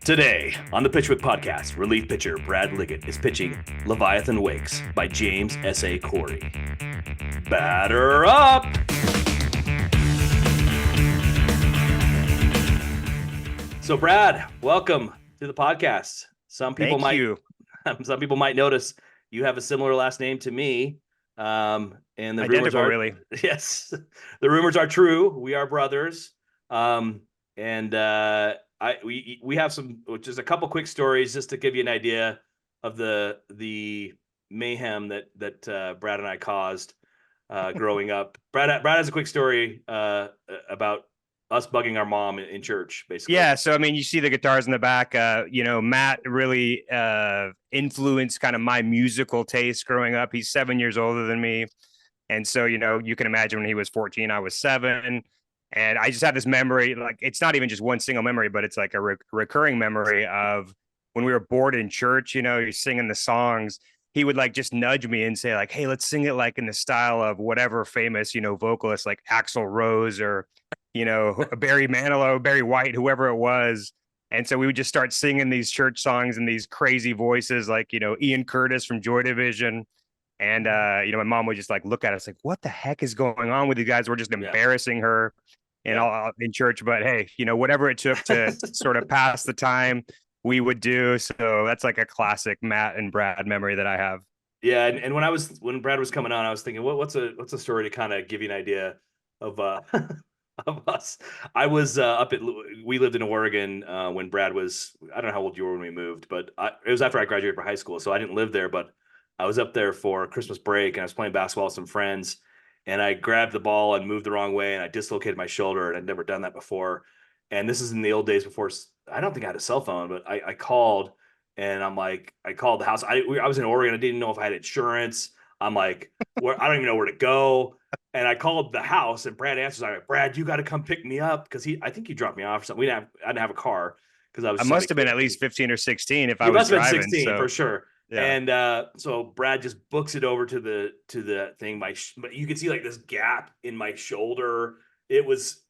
Today on the Pitchwick Podcast, relief pitcher Brad Liggett is pitching Leviathan Wakes by James S.A. Corey. Batter up! So Brad, welcome to the podcast. Some people might notice you have a similar last name to me. And the Identical, rumors are really. Yes, the rumors are true. We are brothers. We have just a couple quick stories just to give you an idea of the mayhem that Brad and I caused growing up. Brad has a quick story about us bugging our mom in church, basically. Yeah, so I mean, you see the guitars in the back. Matt really influenced kind of my musical taste growing up. He's 7 years older than me, and so you can imagine when he was 14, I was 7. And I just have this memory, like it's not even just one single memory, but it's like a recurring memory of when we were bored in church, you're singing the songs. He would like just nudge me and say like, hey, let's sing it like in the style of whatever famous, vocalist like Axl Rose or, Barry Manilow, Barry White, whoever it was. And so we would just start singing these church songs in these crazy voices like, Ian Curtis from Joy Division. And, my mom would just like look at us like, what the heck is going on with you guys? We're just embarrassing her in church, but hey, whatever it took to sort of pass the time, we would do. So that's like a classic Matt and Brad memory that I have. Yeah, and when Brad was coming on, I was thinking, what's a story to kind of give you an idea of of us. I was we lived in Oregon when Brad was, I don't know how old you were when we moved, but it was after I graduated from high school, so I didn't live there, but I was up there for Christmas break and I was playing basketball with some friends. And I grabbed the ball and moved the wrong way, and I dislocated my shoulder, and I'd never done that before. And this is in the old days before, I don't think I had a cell phone, but I called, and I called the house. I was in Oregon. I didn't know if I had insurance. I'm like, I don't even know where to go. And I called the house, and Brad answers. I'm like, Brad, you got to come pick me up, because I think he dropped me off or something. I didn't have a car because I must have been at least 15 or 16 if I was driving. Must have been 16 for sure. Yeah. And so Brad just books it over to the thing. But you can see like this gap in my shoulder. It was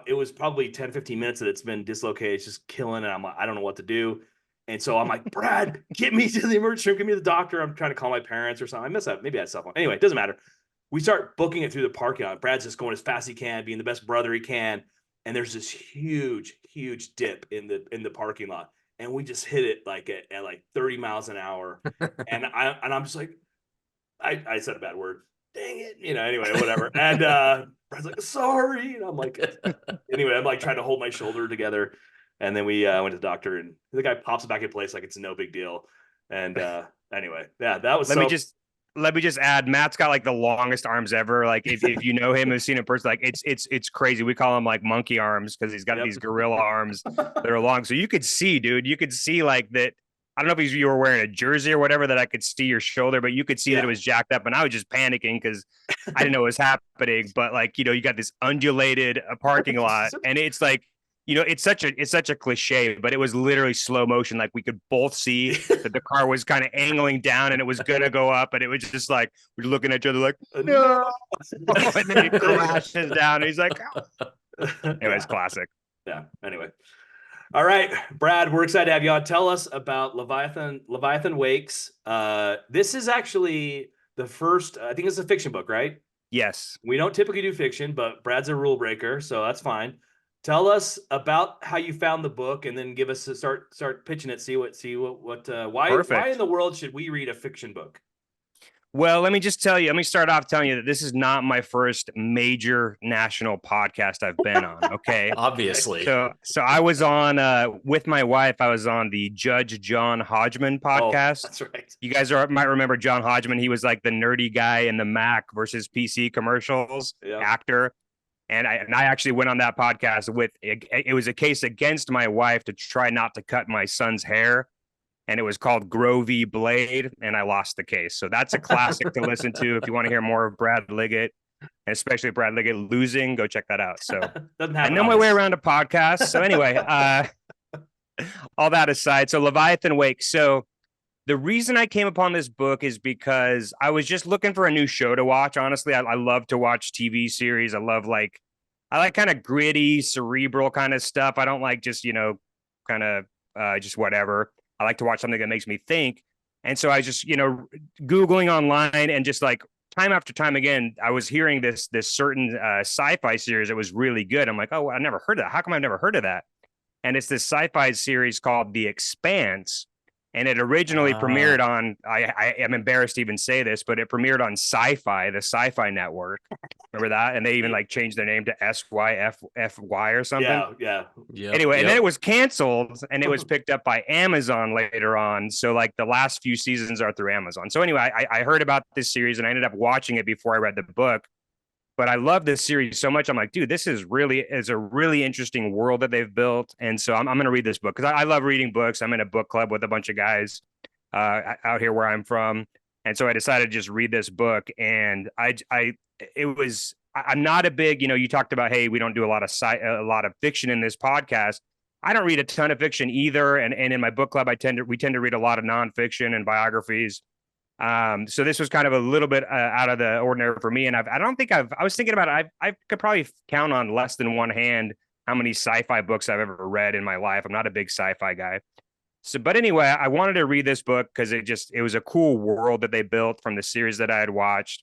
it was probably 10, 15 minutes that it's been dislocated. It's just killing. And I'm like, I don't know what to do. And so I'm like, Brad, get me to the emergency room. Get me to the doctor. I'm trying to call my parents or something. I missed that. Maybe I had cell phone. Anyway, it doesn't matter. We start booking it through the parking lot. Brad's just going as fast as he can, being the best brother he can. And there's this huge dip in the parking lot. And we just hit it like at like 30 miles an hour. and I'm just like, I said a bad word. Dang it. Anyway, whatever. And Brad's like, sorry. And I'm like, anyway, I'm like trying to hold my shoulder together. And then we went to the doctor, and the guy pops it back in place like it's no big deal. And anyway, yeah, that was Let me just add, Matt's got like the longest arms ever. Like if you know him, have seen him in person, like it's crazy. We call him like monkey arms because he's got these gorilla arms that are long. So you could see, dude, like that. I don't know if you were wearing a jersey or whatever that I could see your shoulder, but you could see that it was jacked up. And I was just panicking because I didn't know what was happening. But like, you got this undulated parking lot, and it's like, it's such a cliche, but it was literally slow motion. Like we could both see that the car was kind of angling down and it was going to go up. And it was just like, we're looking at each other like, no. And then it crashes down. And he's like, oh. It was classic. Yeah. Anyway. All right, Brad, we're excited to have you on. Tell us about Leviathan Wakes. This is actually the first, I think it's a fiction book, right? Yes. We don't typically do fiction, but Brad's a rule breaker, so that's fine. Tell us about how you found the book, and then give us a start pitching it. Why in the world should we read a fiction book? Well, let me start off telling you that this is not my first major national podcast I've been on. Okay. Obviously. So I was on with my wife. I was on the Judge John Hodgman podcast. Oh, that's right. You guys might remember John Hodgman. He was like the nerdy guy in the Mac versus PC commercials actor. And I actually went on that podcast it was a case against my wife to try not to cut my son's hair. And it was called Grow v. Blade, and I lost the case. So that's a classic to listen to if you want to hear more of Brad Liggett, and especially Brad Liggett losing. Go check that out. So I know my way around a podcast. So anyway, all that aside, so Leviathan Wake. So the reason I came upon this book is because I was just looking for a new show to watch. Honestly, I love to watch TV series. I love like I like kind of gritty, cerebral kind of stuff. I don't like just, kind of just whatever. I like to watch something that makes me think. And so I just, Googling online and just like time after time again, I was hearing this certain sci-fi series that was really good. I'm like, oh, I never heard of that. How come I've never heard of that? And it's this sci-fi series called The Expanse. And it originally premiered on, I am embarrassed to even say this, but it premiered on Sci-Fi, the Sci-Fi Network. Remember that? And they even like changed their name to SYFY or something. Yeah. Anyway, and then it was canceled and it was picked up by Amazon later on. So like the last few seasons are through Amazon. So anyway, I heard about this series and I ended up watching it before I read the book. But I love this series so much. I'm like, dude, this is a really interesting world that they've built. And so I'm going to read this book because I love reading books. I'm in a book club with a bunch of guys out here where I'm from. And so I decided to just read this book. And I'm not a big, you talked about, hey, we don't do a lot of fiction in this podcast. I don't read a ton of fiction either. And in my book club, we tend to read a lot of nonfiction and biographies. So this was kind of a little bit out of the ordinary for me. And I was thinking about it. I could probably count on less than one hand how many sci-fi books I've ever read in my life. I'm not a big sci-fi guy. So, but anyway, I wanted to read this book because it was a cool world that they built from the series that I had watched.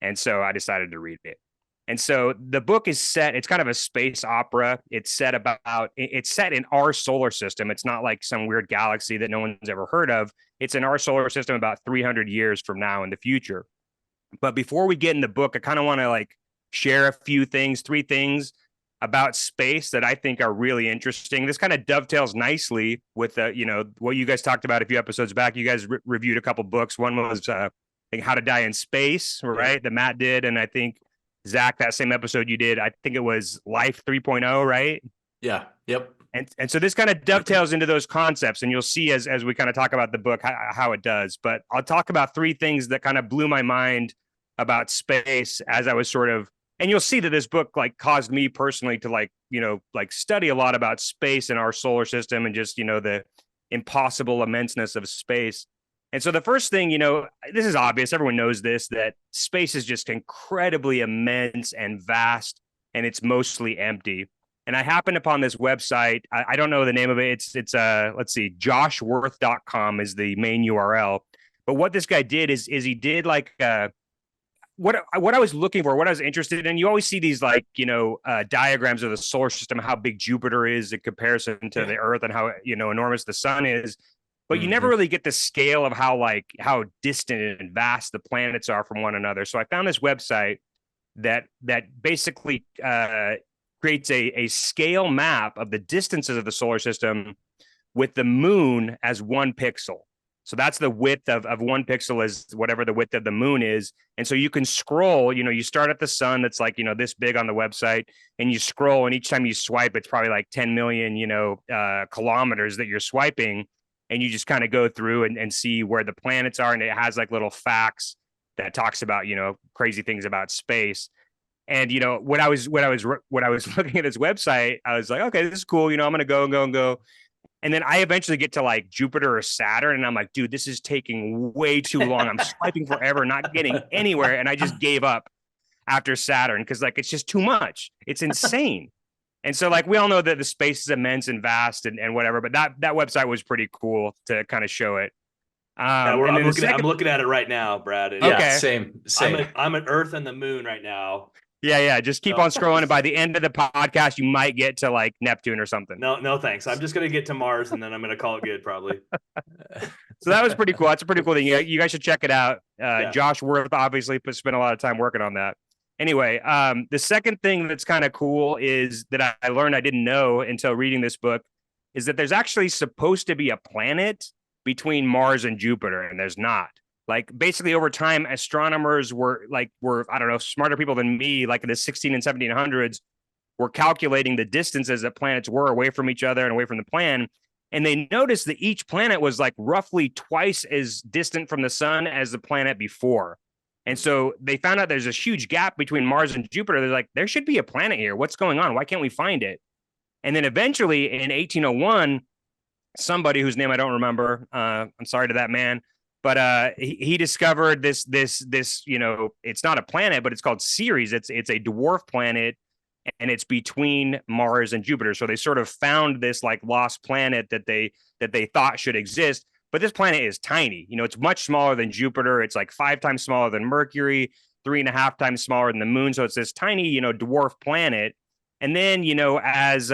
And so I decided to read it. And so the book is set, it's kind of a space opera. It's set in our solar system. It's not like some weird galaxy that no one's ever heard of. It's in our solar system about 300 years from now in the future. But before we get in the book, I kind of want to like share three things about space that I think are really interesting. This kind of dovetails nicely with, what you guys talked about a few episodes back. You guys reviewed a couple books. One was How to Die in Space, right? That Matt did. And I think Zach, that same episode you did, I think it was Life 3.0, right? Yeah. Yep. And so this kind of dovetails into those concepts, and you'll see as we kind of talk about the book how it does. But I'll talk about three things that kind of blew my mind about space as I was and you'll see that this book like caused me personally to like study a lot about space in our solar system and just the impossible immenseness of space. And so the first thing, this is obvious. Everyone knows this, that space is just incredibly immense and vast, and it's mostly empty. And I happened upon this website. I don't know the name of it. It's let's see, joshworth.com is the main URL. But what this guy did is he did like what I was looking for, what I was interested in. You always see these like, diagrams of the solar system, how big Jupiter is in comparison to the Earth and how, enormous the sun is. But you never really get the scale of how distant and vast the planets are from one another. So I found this website that basically creates a scale map of the distances of the solar system with the moon as 1 pixel. So that's the width of 1 pixel is whatever the width of the moon is. And so you can scroll, you start at the sun that's like, this big on the website, and you scroll, and each time you swipe, it's probably like 10 million, kilometers that you're swiping. And you just kind of go through and see where the planets are. And it has like little facts that talks about, crazy things about space. And, when I was looking at this website, I was like, okay, this is cool. I'm going to go. And then I eventually get to like Jupiter or Saturn. And I'm like, dude, this is taking way too long. I'm swiping forever, not getting anywhere. And I just gave up after Saturn because like, it's just too much. It's insane. And so like, we all know that the space is immense and vast and whatever, but that website was pretty cool to kind of show it. I'm looking at it right now, Brad. Okay. Same. I'm at Earth and the moon right now. Yeah. Just keep on scrolling. And by the end of the podcast, you might get to like Neptune or something. No, thanks. I'm just going to get to Mars and then I'm going to call it good probably. So that was pretty cool. That's a pretty cool thing. You guys should check it out. Josh Worth obviously spent a lot of time working on that. Anyway, the second thing that's kind of cool is that I learned I didn't know until reading this book is that there's actually supposed to be a planet between Mars and Jupiter, and there's not. Like basically over time, astronomers were I don't know, smarter people than me, like in the 16 and 1700s, were calculating the distances that planets were away from each other and away from the plan. And they noticed that each planet was like roughly twice as distant from the sun as the planet before. And so they found out there's this huge gap between Mars and Jupiter. They're like, there should be a planet here. What's going on? Why can't we find it? And then eventually in 1801, somebody whose name I don't remember, I'm sorry to that man, but he discovered this, it's not a planet, but it's called Ceres. It's a dwarf planet and it's between Mars and Jupiter. So they sort of found this like lost planet that they thought should exist. But this planet is tiny. It's much smaller than Jupiter. It's like 5 times smaller than Mercury, 3.5 times smaller than the moon. So it's this tiny, dwarf planet. And then, as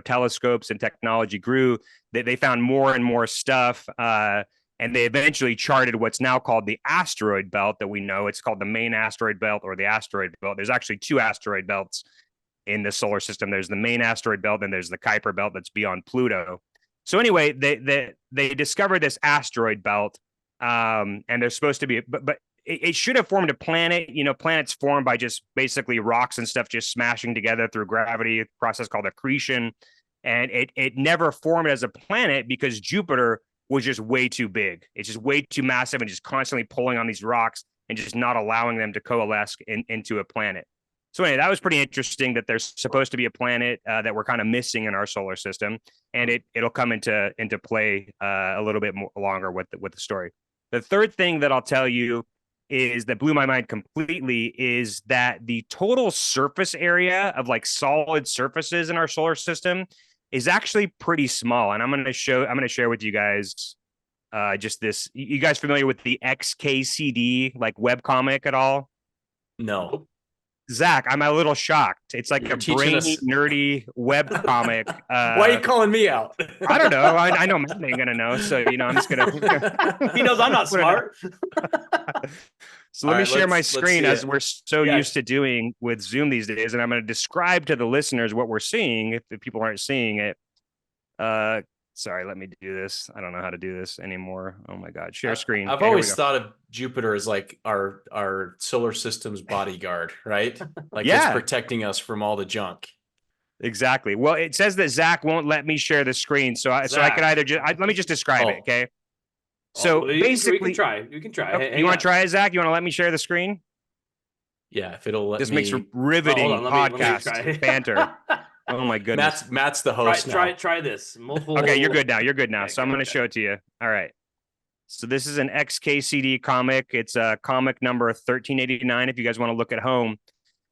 telescopes and technology grew, they found more and more stuff. And they eventually charted what's now called the asteroid belt that we know. It's called the main asteroid belt or the asteroid belt. There's actually 2 asteroid belts in the solar system. There's the main asteroid belt, and there's the Kuiper belt that's beyond Pluto. So anyway, they discovered this asteroid belt, and they're supposed to be, but it should have formed a planet. Planets formed by just basically rocks and stuff just smashing together through gravity, a process called accretion. And it never formed as a planet because Jupiter was just way too big. It's just way too massive and just constantly pulling on these rocks and just not allowing them to coalesce into a planet. So anyway, that was pretty interesting that there's supposed to be a planet that we're kind of missing in our solar system, and it'll come into play a little bit more longer with the story. The third thing that I'll tell you is that blew my mind completely is that the total surface area of like solid surfaces in our solar system is actually pretty small. And I'm going to share with you guys just this. You guys familiar with the XKCD like webcomic at all? No. Zach, I'm a little shocked. It's like You're a brainy, nerdy webcomic. Why are you calling me out? I don't know. I know Matt ain't gonna know, so I'm just gonna. He knows I'm not smart. So let me share my screen as we're so Yeah. used to doing with Zoom these days, and I'm going to describe to the listeners what we're seeing if people aren't seeing it. Sorry, let me do this. I don't know how to do this anymore. Oh my God, share screen. I've always thought of Jupiter as like our solar system's bodyguard, right? Like it's protecting us from all the junk. Exactly. Well, it says that Zach won't let me share the screen, so I could either just let me just describe it, okay? So basically, you can try. Okay, you want to try it, Zach? You want to let me share the screen? Yeah, if it'll let this me. Makes riveting podcast banter. Oh my goodness. Matt's the host now. Try this. Multiple... Okay, you're good now. Okay, so I'm going to show it to you. All right. So this is an XKCD comic. It's a comic number 1389 if you guys want to look at home.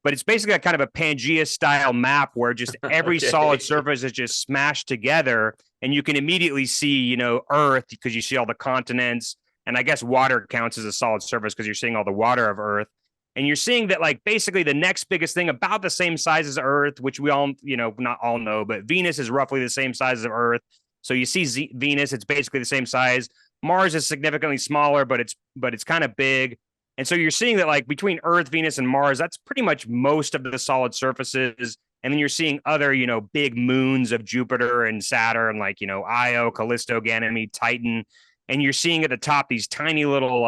But it's basically a kind of a Pangea style map where just every solid surface is just smashed together, and you can immediately see, Earth because you see all the continents, and I guess water counts as a solid surface because you're seeing all the water of Earth. And you're seeing that like basically the next biggest thing about the same size as Earth, which we all, not all know, but Venus is roughly the same size as Earth. So you see Venus, it's basically the same size. Mars is significantly smaller, but it's kind of big. And so you're seeing that like between Earth, Venus, and Mars, that's pretty much most of the solid surfaces. And then you're seeing other, big moons of Jupiter and Saturn, like, Io, Callisto, Ganymede, Titan. And you're seeing at the top these tiny little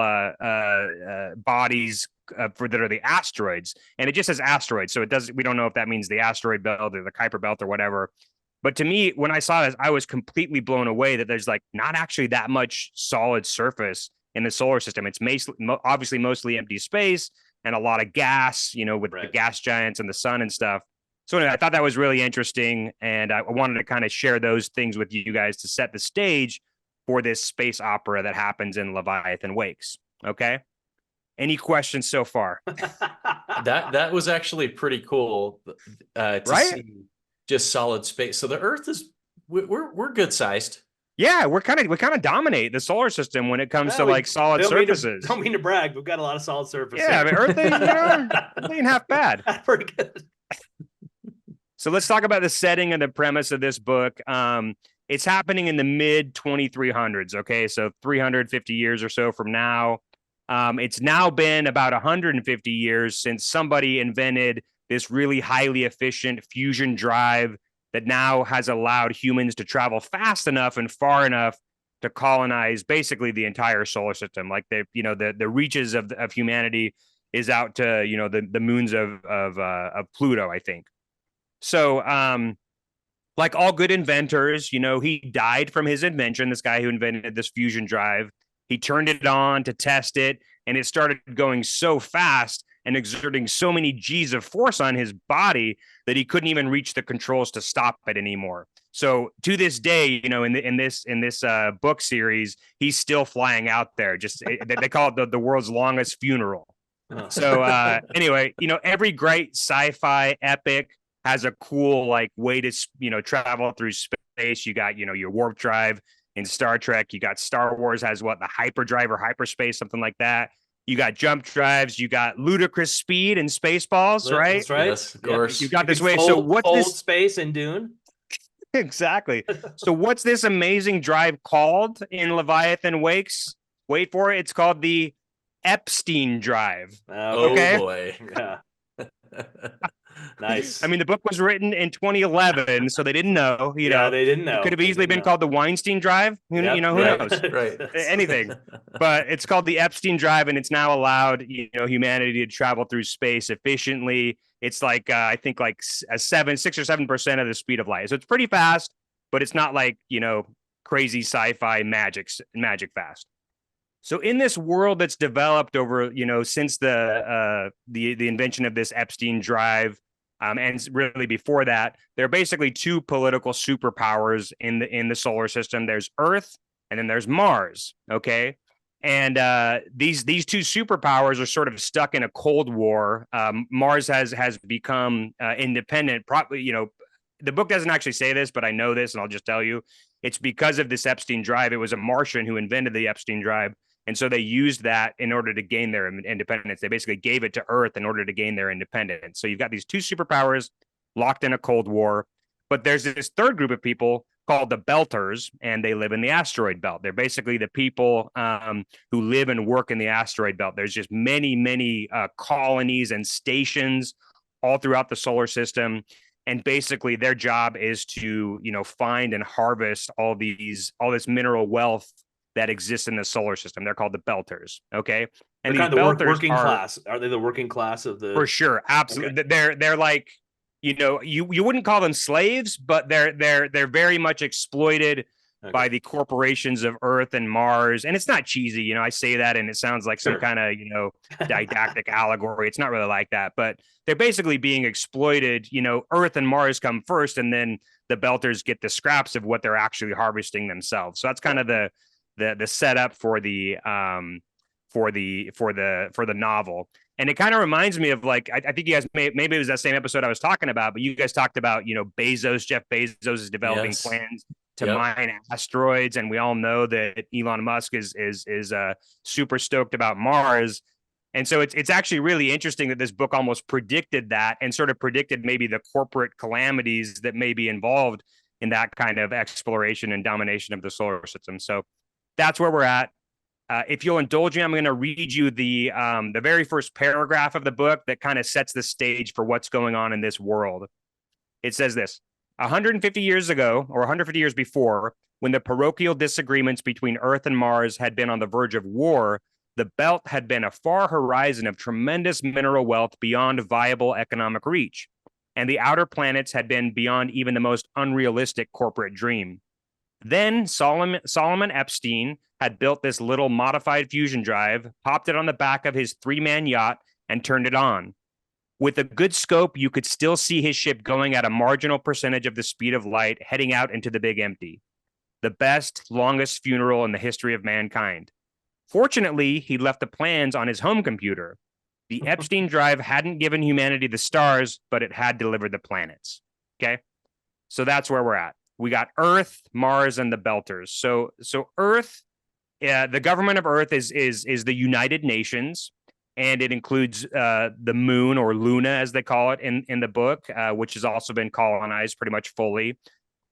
bodies that are the asteroids. And it just says asteroids. So we don't know if that means the asteroid belt or the Kuiper belt or whatever. But to me, when I saw this, I was completely blown away that there's like not actually that much solid surface in the solar system. It's obviously mostly empty space and a lot of gas, with the gas giants and the sun and stuff. So anyway, I thought that was really interesting. And I wanted to kind of share those things with you guys to set the stage for this space opera that happens in Leviathan Wakes. Okay. Any questions so far? That was actually pretty cool to see just solid space. So the Earth is we're good sized. Yeah, we kind of dominate the solar system when it comes to like solid surfaces. Don't mean to brag, we've got a lot of solid surfaces. Yeah, I mean, Earth ain't half bad. Pretty good. So let's talk about the setting and the premise of this book. It's happening in the mid 2300s. Okay, so 350 years or so from now. It's now been about 150 years since somebody invented this really highly efficient fusion drive that now has allowed humans to travel fast enough and far enough to colonize basically the entire solar system. Like the reaches of humanity is out to the moons of Pluto, I think. So like all good inventors, he died from his invention. This guy who invented this fusion drive, he turned it on to test it, and it started going so fast and exerting so many G's of force on his body that he couldn't even reach the controls to stop it anymore. So to this day, in this book series, he's still flying out there. Just they call it the world's longest funeral. So anyway, every great sci-fi epic has a cool like way to travel through space. You got your warp drive in Star Trek. You got Star Wars has what, the hyperdrive or hyperspace, something like that. You got jump drives. You got ludicrous speed in Spaceballs, right? That's right. Yes, of course. You got this way. Fold, So what's fold this? space in Dune? Exactly. So what's this amazing drive called in Leviathan Wakes? Wait for it. It's called the Epstein drive. Okay. Oh boy. Yeah. Nice. I mean, the book was written in 2011, so they didn't know. Yeah, they didn't know. It could have They easily didn't been know. called the Weinstein Drive. Who Yep, who right, knows? right. Anything. But it's called the Epstein Drive, and it's now allowed humanity to travel through space efficiently. It's like I think like 6 or 7% of the speed of light, so it's pretty fast, but it's not like crazy sci-fi magic fast. So in this world that's developed over since the invention of this Epstein Drive. And really before that, there are basically two political superpowers in the solar system. There's Earth, and then there's Mars. Okay, and these two superpowers are sort of stuck in a Cold War. Mars has become independent. Probably, the book doesn't actually say this, but I know this, and I'll just tell you, it's because of this Epstein Drive. It was a Martian who invented the Epstein Drive. And so they used that in order to gain their independence. They basically gave it to Earth in order to gain their independence. So you've got these two superpowers locked in a Cold War. But there's this third group of people called the Belters, and they live in the asteroid belt. They're basically the people who live and work in the asteroid belt. There's just many colonies and stations all throughout the solar system. And basically their job is to, find and harvest all this mineral wealth that exists in the solar system. They're called the Belters. Okay. And they're these kind of the Belters working class. Are they the working class of the? For sure. Absolutely. Okay. They're like, you wouldn't call them slaves, but they're very much exploited by the corporations of Earth and Mars. And it's not cheesy. I say that and it sounds like some kind of, didactic allegory. It's not really like that, but they're basically being exploited. Earth and Mars come first, and then the Belters get the scraps of what they're actually harvesting themselves. So that's kind of the setup for the novel. And it kind of reminds me of like, I think you guys maybe it was that same episode I was talking about, but you guys talked about, Jeff Bezos is developing plans to mine asteroids. And we all know that Elon Musk is super stoked about Mars. And so it's actually really interesting that this book almost predicted that, and sort of predicted maybe the corporate calamities that may be involved in that kind of exploration and domination of the solar system. So that's where we're at. If you'll indulge me, I'm going to read you the very first paragraph of the book that kind of sets the stage for what's going on in this world. It says this: 150 years ago, or 150 years before, when the parochial disagreements between Earth and Mars had been on the verge of war, the belt had been a far horizon of tremendous mineral wealth beyond viable economic reach, and the outer planets had been beyond even the most unrealistic corporate dream. Then Solomon Epstein had built this little modified fusion drive, popped it on the back of his 3-man yacht, and turned it on. With a good scope, you could still see his ship going at a marginal percentage of the speed of light, heading out into the big empty. The best, longest funeral in the history of mankind. Fortunately, he left the plans on his home computer. The Epstein drive hadn't given humanity the stars, but it had delivered the planets. Okay? So that's where we're at. We got Earth, Mars, and the Belters. So Earth, the government of Earth is the United Nations, and it includes the moon, or Luna, as they call it in the book, which has also been colonized pretty much fully.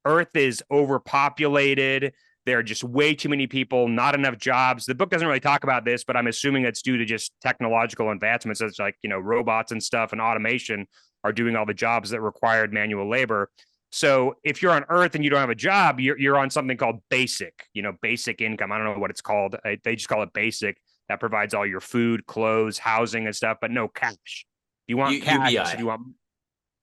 Earth is overpopulated. There are just way too many people, not enough jobs. The book doesn't really talk about this, but I'm assuming that's due to just technological advancements. It's like, robots and stuff and automation are doing all the jobs that required manual labor. So if you're on Earth and you don't have a job, you're on something called basic, basic income. I don't know what it's called. They just call it basic. That provides all your food, clothes, housing, and stuff, but no cash. You want cash? UBI.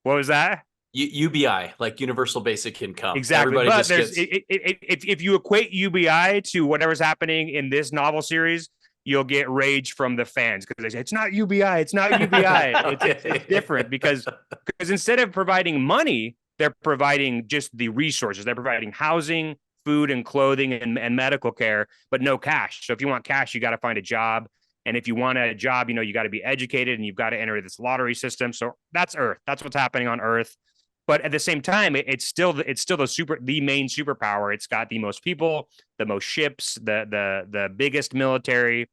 What was that? UBI, like universal basic income. Exactly. Everybody but if you equate UBI to whatever's happening in this novel series, you'll get rage from the fans because they say it's not UBI. It's not UBI. It's different because instead of providing money, they're providing just the resources. They're providing housing, food, and clothing, and medical care, but no cash. So if you want cash, you got to find a job. And if you want a job, you got to be educated and you've got to enter this lottery system. So that's Earth. That's what's happening on Earth. But at the same time, it's still the main superpower. It's got the most people, the most ships, the biggest military.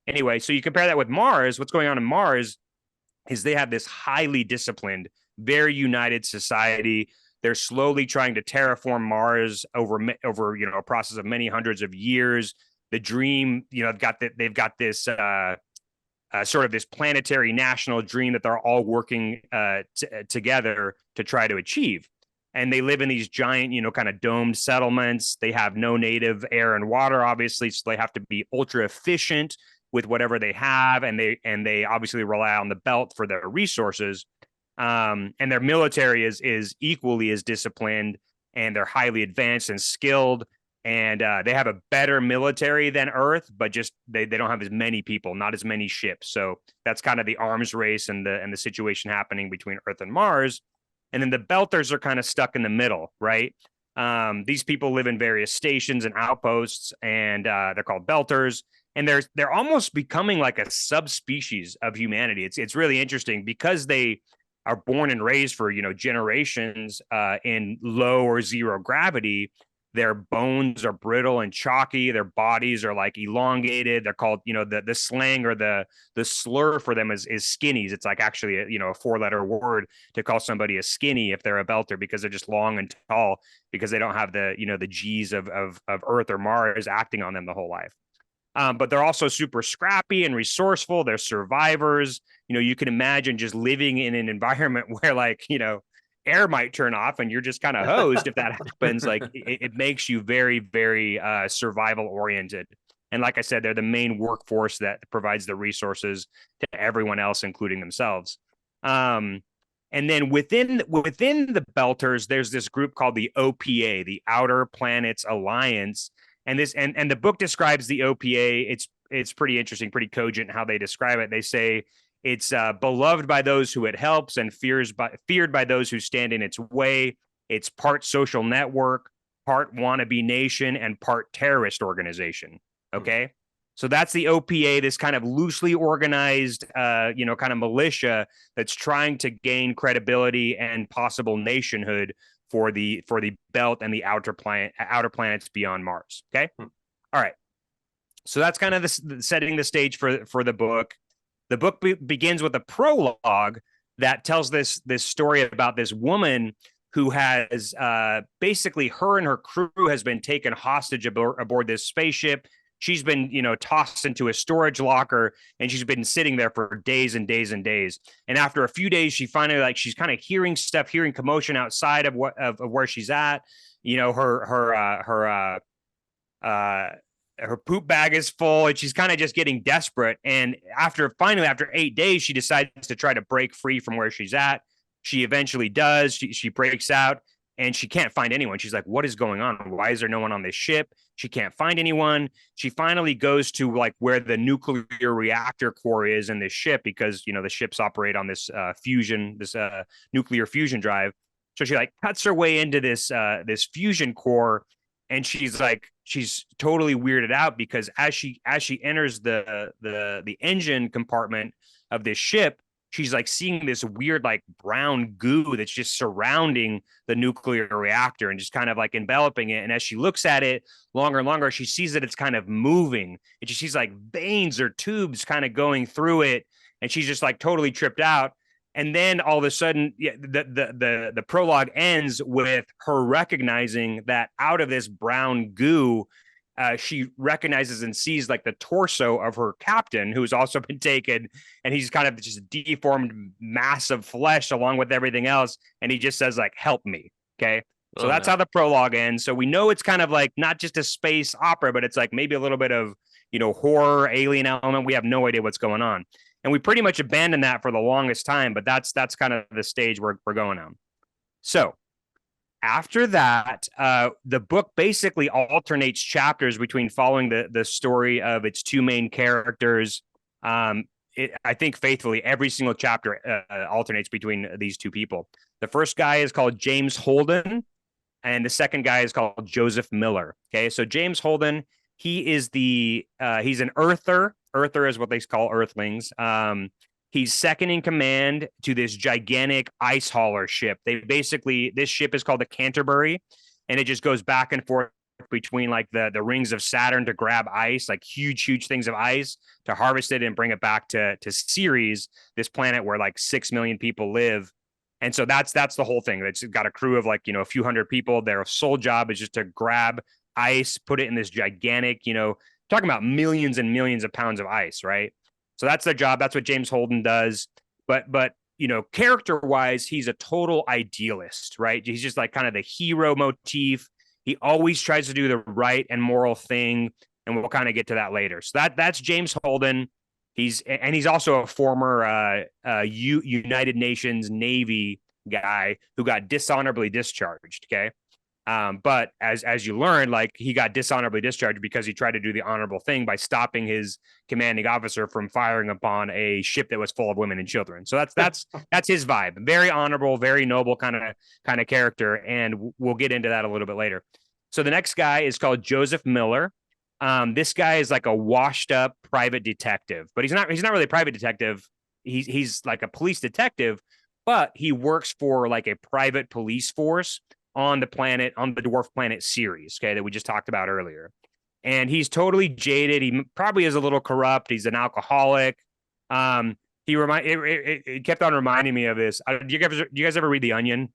Anyway, so you compare that with Mars. What's going on in Mars is they have this highly disciplined, very united society. They're slowly trying to terraform Mars over a process of many hundreds of years. The dream, they've got this sort of this planetary national dream that they're all working together to try to achieve. And they live in these giant, kind of domed settlements. They have no native air and water, obviously, so they have to be ultra efficient with whatever they have, and they obviously rely on the belt for their resources. And their military is equally as disciplined, and they're highly advanced and skilled. And they have a better military than Earth, but just they don't have as many people, not as many ships. So that's kind of the arms race and the situation happening between Earth and Mars. And then the Belters are kind of stuck in the middle, right? These people live in various stations and outposts, and they're called Belters. And they're almost becoming like a subspecies of humanity. It's really interesting because they are born and raised for generations in low or zero gravity. Their bones are brittle and chalky. Their bodies are like elongated. They're called, the slang or the slur for them is skinnies. It's like actually a 4-letter word to call somebody a skinny if they're a belter, because they're just long and tall, because they don't have the G's of Earth or Mars acting on them the whole life. But they're also super scrappy and resourceful. They're survivors. You can imagine just living in an environment where air might turn off and you're just kind of hosed if that happens. Like it makes you very, very survival oriented. And like I said, they're the main workforce that provides the resources to everyone else, including themselves. And then within the Belters, there's this group called the OPA, the Outer Planets Alliance. And the book describes the OPA. It's pretty interesting, pretty cogent how they describe it. They say it's beloved by those who it helps and feared by those who stand in its way. It's part social network, part wannabe nation, and part terrorist organization. Okay. So that's the OPA, this kind of loosely organized, kind of militia that's trying to gain credibility and possible nationhood for the belt and the outer planets beyond Mars. Okay. All right. So that's kind of setting the stage for the book. The book begins with a prologue that tells this story about this woman who has basically, her and her crew has been taken hostage aboard this spaceship. She's been, tossed into a storage locker, and she's been sitting there for days and days and days. And after a few days, she finally, she's kind of hearing commotion outside of where she's at. Her poop bag is full, and she's kind of just getting desperate. And after 8 days, she decides to try to break free from where she's at. She eventually does. She breaks out, and she can't find anyone. She's like, what is going on? Why is there no one on this ship? She can't find anyone. She finally goes to where the nuclear reactor core is in this ship, because, the ships operate on this nuclear fusion drive. So she cuts her way into this fusion core, and she's totally weirded out, because as she enters the engine compartment of this ship, she's seeing this weird brown goo that's just surrounding the nuclear reactor and just kind of enveloping it. And as she looks at it longer and longer, she sees that it's kind of moving, and she sees veins or tubes kind of going through it, and she's just totally tripped out. And then all of a sudden, the prologue ends with her recognizing that out of this brown goo, she recognizes and sees the torso of her captain, who's also been taken, and he's kind of just deformed mass of flesh along with everything else. And he just says help me. Okay. So that's how the prologue ends. So we know it's kind of not just a space opera, but it's maybe a little bit of, horror, alien element. We have no idea what's going on. And we pretty much abandoned that for the longest time, but that's kind of the stage we're going on. So after that, the book basically alternates chapters between following the story of its two main characters. I think faithfully, every single chapter alternates between these two people. The first guy is called James Holden, and the second guy is called Joseph Miller. Okay, so James Holden, he is he's an earther. Earther is what they call Earthlings. He's second in command to this gigantic ice hauler ship. This ship is called the Canterbury, and it just goes back and forth between like the rings of Saturn to grab ice, like huge things of ice to harvest it and bring it back to Ceres, this planet where like 6 million people live. And so that's the whole thing. It's got a crew of like, a few hundred people. Their sole job is just to grab ice, put it in this gigantic, talking about millions and millions of pounds of ice, right? So that's their job. That's what James Holden does. But character wise, he's a total idealist, right? He's just like kind of the hero motif. He always tries to do the right and moral thing, and we'll kind of get to that later. So that's James Holden. He's also a former United Nations Navy guy who got dishonorably discharged. Okay. But as you learn, like he got dishonorably discharged because he tried to do the honorable thing by stopping his commanding officer from firing upon a ship that was full of women and children. So that's his vibe. Very honorable, very noble kind of character, and we'll get into that a little bit later. So the next guy is called Joseph Miller. This guy is like a washed up private detective, but he's not really a private detective. He's like a police detective, but he works for like a private police force on the dwarf planet Ceres, okay, that we just talked about earlier. And he's totally jaded. He probably is a little corrupt. He's an alcoholic. It kept on reminding me of this. Do you guys ever read The Onion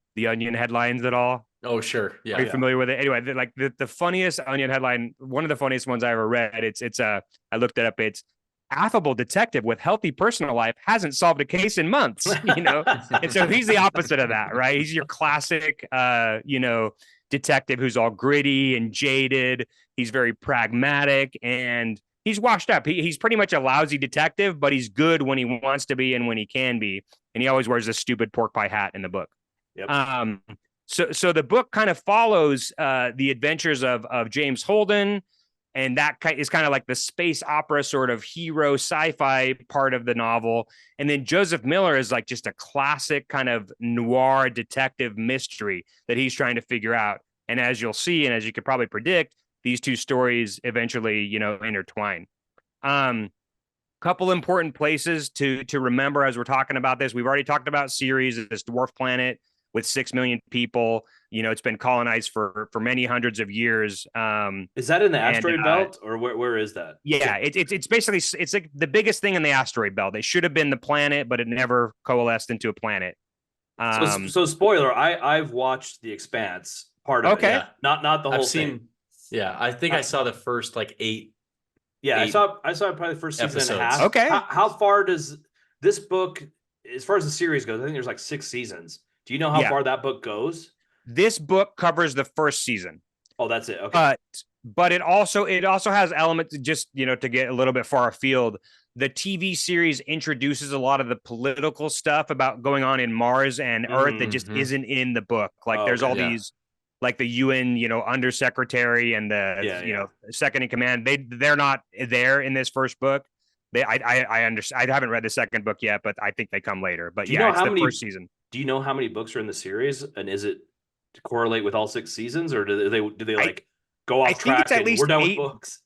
headlines at all? Oh, sure. Yeah. Are you familiar with it? Anyway, the funniest Onion headline, one of the funniest ones I ever read, I looked it up. It's affable detective with healthy personal life hasn't solved a case in months, and so he's the opposite of that, right? He's your classic, detective who's all gritty and jaded. He's very pragmatic and he's washed up. He's pretty much a lousy detective, but he's good when he wants to be and when he can be. And he always wears this stupid pork pie hat in the book. Yep. So the book kind of follows the adventures of James Holden, and that is kind of like the space opera sort of hero sci-fi part of the novel. And then Joseph Miller is like just a classic kind of noir detective mystery that he's trying to figure out. And as you'll see, and as you could probably predict, these two stories eventually, intertwine. Couple important places to remember as we're talking about this. We've already talked about Ceres, this dwarf planet with 6 million people. It's been colonized for many hundreds of years. Is that in the asteroid belt, or where is that? Yeah, it's basically, it's like the biggest thing in the asteroid belt. It should have been the planet, but it never coalesced into a planet. So spoiler, I've watched The Expanse part of it. Yeah. Not the whole thing. Yeah, I think I saw the first like 8. Yeah, I saw probably the first season episodes. and a half. Okay. How far does this book, as far as the series goes? I think there's like 6 seasons. Do you know how far that book goes? This book covers the first season. Oh, that's it. Okay. But it also has elements, just, to get a little bit far afield. The TV series introduces a lot of the political stuff about going on in Mars and Earth that just isn't in the book. Like there's all these, like the UN, undersecretary and the, second in command. They're not there in this first book. I understand. I haven't read the second book yet, but I think they come later. But it's the first season. Do you know how many books are in the series, and is it to correlate with all 6 seasons, or do they like go off track? At least we're done 8 with books.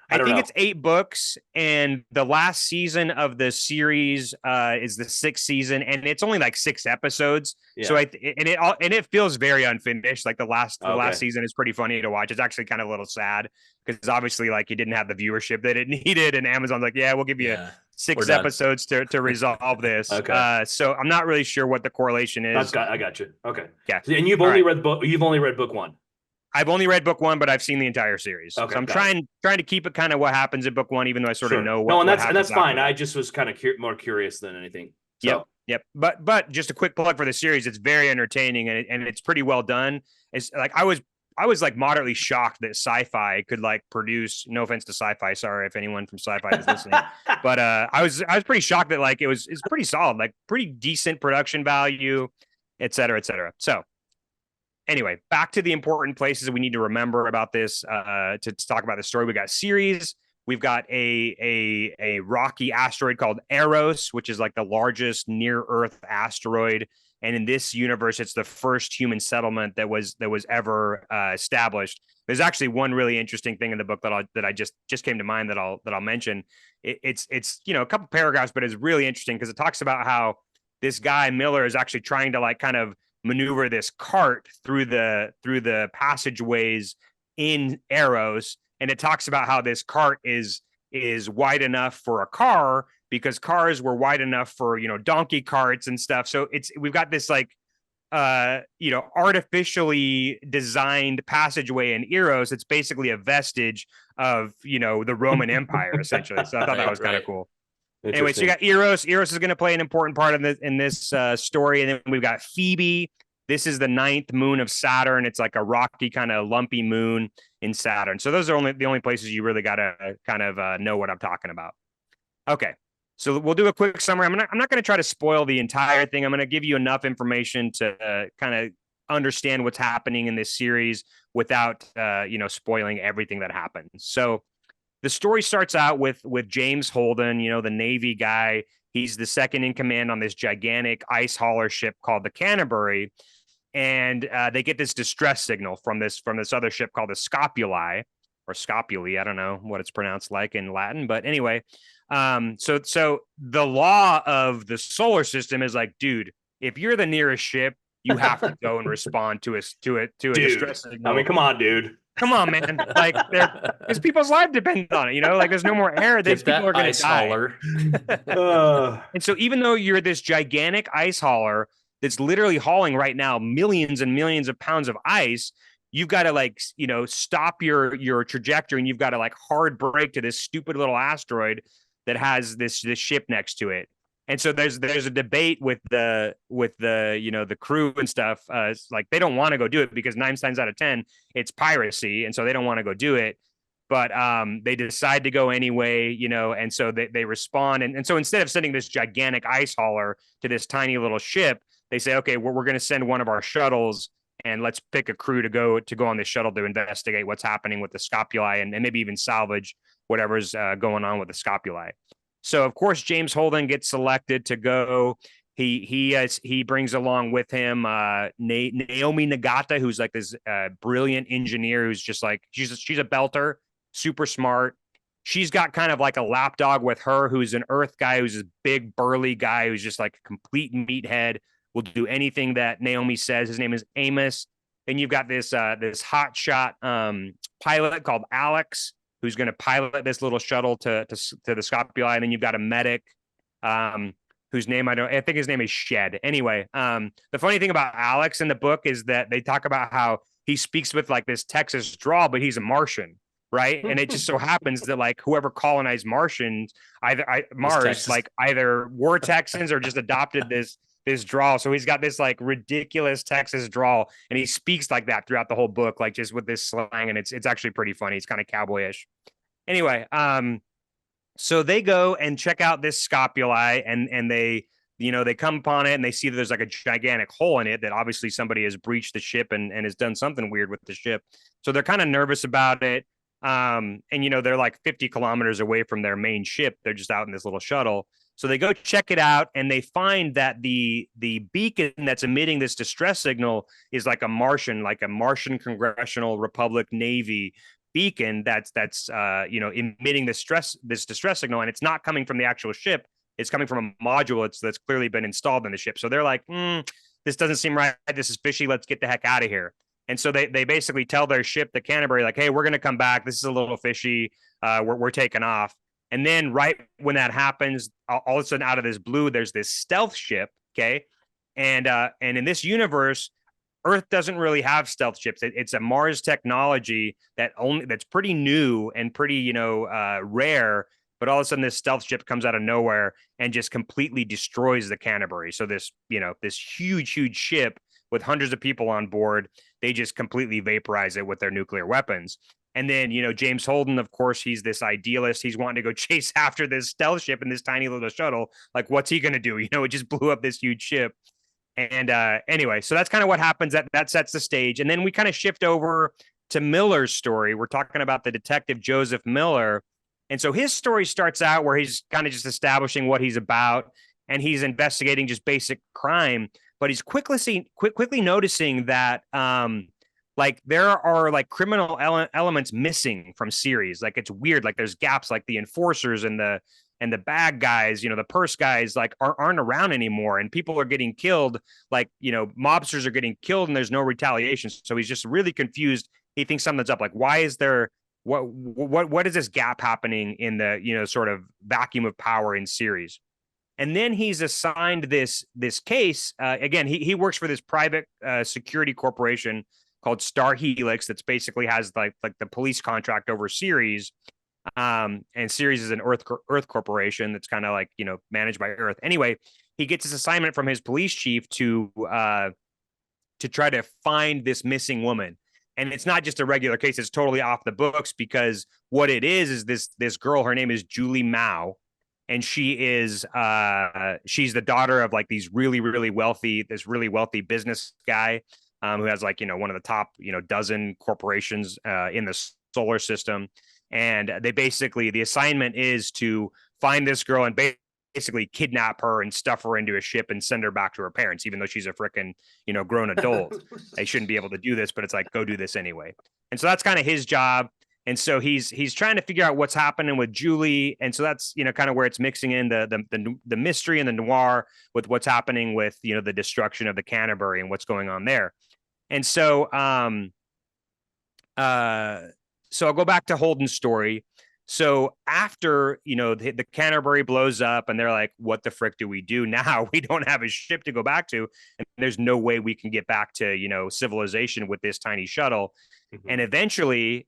I think it's 8 books, and the last season of the series is the 6th season, and it's only like 6 episodes. Yeah. So it feels very unfinished. Like the last season is pretty funny to watch. It's actually kind of a little sad because obviously like it didn't have the viewership that it needed, and Amazon's like, yeah, we'll give you 6 episodes to resolve this. Okay. So I'm not really sure what the correlation is. I got you. Okay. Yeah. And you've only read book 1. I've only read book 1, but I've seen the entire series. Okay, so I'm trying to keep it kind of what happens in book 1, even though I sort of know what. No, and that's fine. I just was kind of more curious than anything. So. Yep. But just a quick plug for the series. It's very entertaining and it's pretty well done. It's like I was like moderately shocked that sci-fi could like produce. No offense to sci-fi. Sorry if anyone from sci-fi is listening. But I was pretty shocked that like it's pretty solid, like pretty decent production value, et cetera, et cetera. So. Anyway, back to the important places we need to remember about this to talk about the story. We got Ceres. We've got a rocky asteroid called Eros, which is like the largest near Earth asteroid And in this universe, it's the first human settlement that was ever established. There's actually one really interesting thing in the book that I just came to mind that I'll mention. It's a couple paragraphs, but it's really interesting because it talks about how this guy Miller is actually trying to like kind of maneuver this cart through the passageways in Eros, and it talks about how this cart is wide enough for a car because cars were wide enough for donkey carts and stuff. So we've got this like artificially designed passageway in Eros. It's basically a vestige of the Roman Empire essentially. So I thought that was kind of cool. Anyway, so you got Eros. Eros is going to play an important part in this story, and then we've got Phoebe. This is the 9th moon of Saturn. It's like a rocky kind of lumpy moon in Saturn. So those are the only places you really got to kind of know what I'm talking about. Okay, so we'll do a quick summary. I'm not going to try to spoil the entire thing. I'm going to give you enough information to kind of understand what's happening in this series without spoiling everything that happens. So the story starts out with James Holden, the Navy guy. He's the second in command on this gigantic ice hauler ship called the Canterbury. And they get this distress signal from this other ship called the Scopuli or Scopuli. I don't know what it's pronounced like in Latin, but anyway. So the law of the solar system is like, dude, if you're the nearest ship, you have to go and respond to a distress signal. I mean, come on, dude. Come on, man. Like, because people's lives depend on it, like there's no more air. These people are going to die. And so even though you're this gigantic ice hauler that's literally hauling right now millions and millions of pounds of ice, you've got to stop your trajectory, and you've got to like hard brake to this stupid little asteroid that has this ship next to it. And so there's a debate with the crew and stuff. Like they don't want to go do it because 9 times out of 10 it's piracy, and so they don't want to go do it. But they decide to go anyway, and so they respond. And so instead of sending this gigantic ice hauler to this tiny little ship, they say, okay, we're going to send one of our shuttles, and let's pick a crew to go on this shuttle to investigate what's happening with the Scopuli and maybe even salvage whatever's going on with the Scopuli. So of course James Holden gets selected to go. He brings along with him Naomi Nagata, who's like this brilliant engineer who's just like she's a belter, super smart. She's got kind of like a lapdog with her who's an Earth guy, who's this big burly guy who's just like a complete meathead, will do anything that Naomi says. His name is Amos. And you've got this hot shot pilot called Alex, who's going to pilot this little shuttle to the Scopuli. And then you've got a medic whose name I think his name is Shed. Anyway, the funny thing about Alex in the book is that they talk about how he speaks with like this Texas drawl, but he's a Martian, right? And it just so happens that like whoever colonized Mars, like either were Texans or just adopted this drawl. So he's got this like ridiculous Texas drawl, and he speaks like that throughout the whole book, like just with this slang, and it's actually pretty funny. It's kind of cowboyish. Anyway, so they go and check out this Scopuli, and they come upon it, and they see that there's like a gigantic hole in it that obviously somebody has breached the ship and has done something weird with the ship. So they're kind of nervous about it. And they're like 50 kilometers away from their main ship. They're just out in this little shuttle. So they go check it out, and they find that the beacon that's emitting this distress signal is like a Martian Congressional Republic Navy beacon that's emitting this distress signal, and it's not coming from the actual ship. It's coming from a module that's clearly been installed in the ship. So they're like, this doesn't seem right. This is fishy. Let's get the heck out of here. And so they basically tell their ship, the Canterbury, like, hey, we're going to come back. This is a little fishy. We're taking off. And then right when that happens, all of a sudden out of this blue, there's this stealth ship. Okay. And in this universe, Earth doesn't really have stealth ships. It's a Mars technology that's pretty new and pretty, rare. But all of a sudden this stealth ship comes out of nowhere and just completely destroys the Canterbury. So this huge ship with hundreds of people on board, they just completely vaporize it with their nuclear weapons. And then, James Holden, of course, he's this idealist. He's wanting to go chase after this stealth ship in this tiny little shuttle. Like, what's he going to do? It just blew up this huge ship. And anyway, so that's kind of what happens. That sets the stage. And then we kind of shift over to Miller's story. We're talking about the detective Joseph Miller. And so his story starts out where he's kind of just establishing what he's about, and he's investigating just basic crime. but he's quickly noticing that like there are like criminal elements missing from series. Like it's weird. Like there's gaps, like the enforcers and the bad guys, the purse guys, like aren't around anymore, and people are getting killed. Like mobsters are getting killed, and there's no retaliation. So he's just really confused. He thinks something's up. Like why is there what is this gap happening in the sort of vacuum of power in series? And then he's assigned this case. Again, he works for this private security corporation called Star Helix that's basically has like the police contract over Ceres. And Ceres is an Earth corporation that's kind of like managed by Earth. Anyway, he gets this assignment from his police chief to try to find this missing woman. And it's not just a regular case; it's totally off the books, because what it is this girl. Her name is Julie Mao, and she's the daughter of like this really wealthy business guy who has like one of the top dozen corporations in the solar system. And they basically, the assignment is to find this girl and basically kidnap her and stuff her into a ship and send her back to her parents, even though she's a freaking grown adult. They shouldn't be able to do this, but it's like, go do this anyway. And so that's kind of his job. And so he's trying to figure out what's happening with Julie. And so that's kind of where it's mixing in the mystery and the noir with what's happening with the destruction of the Canterbury and what's going on there. And so so I'll go back to Holden's story. So after the Canterbury blows up, and they're like, what the frick do we do now? We don't have a ship to go back to, and there's no way we can get back to civilization with this tiny shuttle. Mm-hmm. And eventually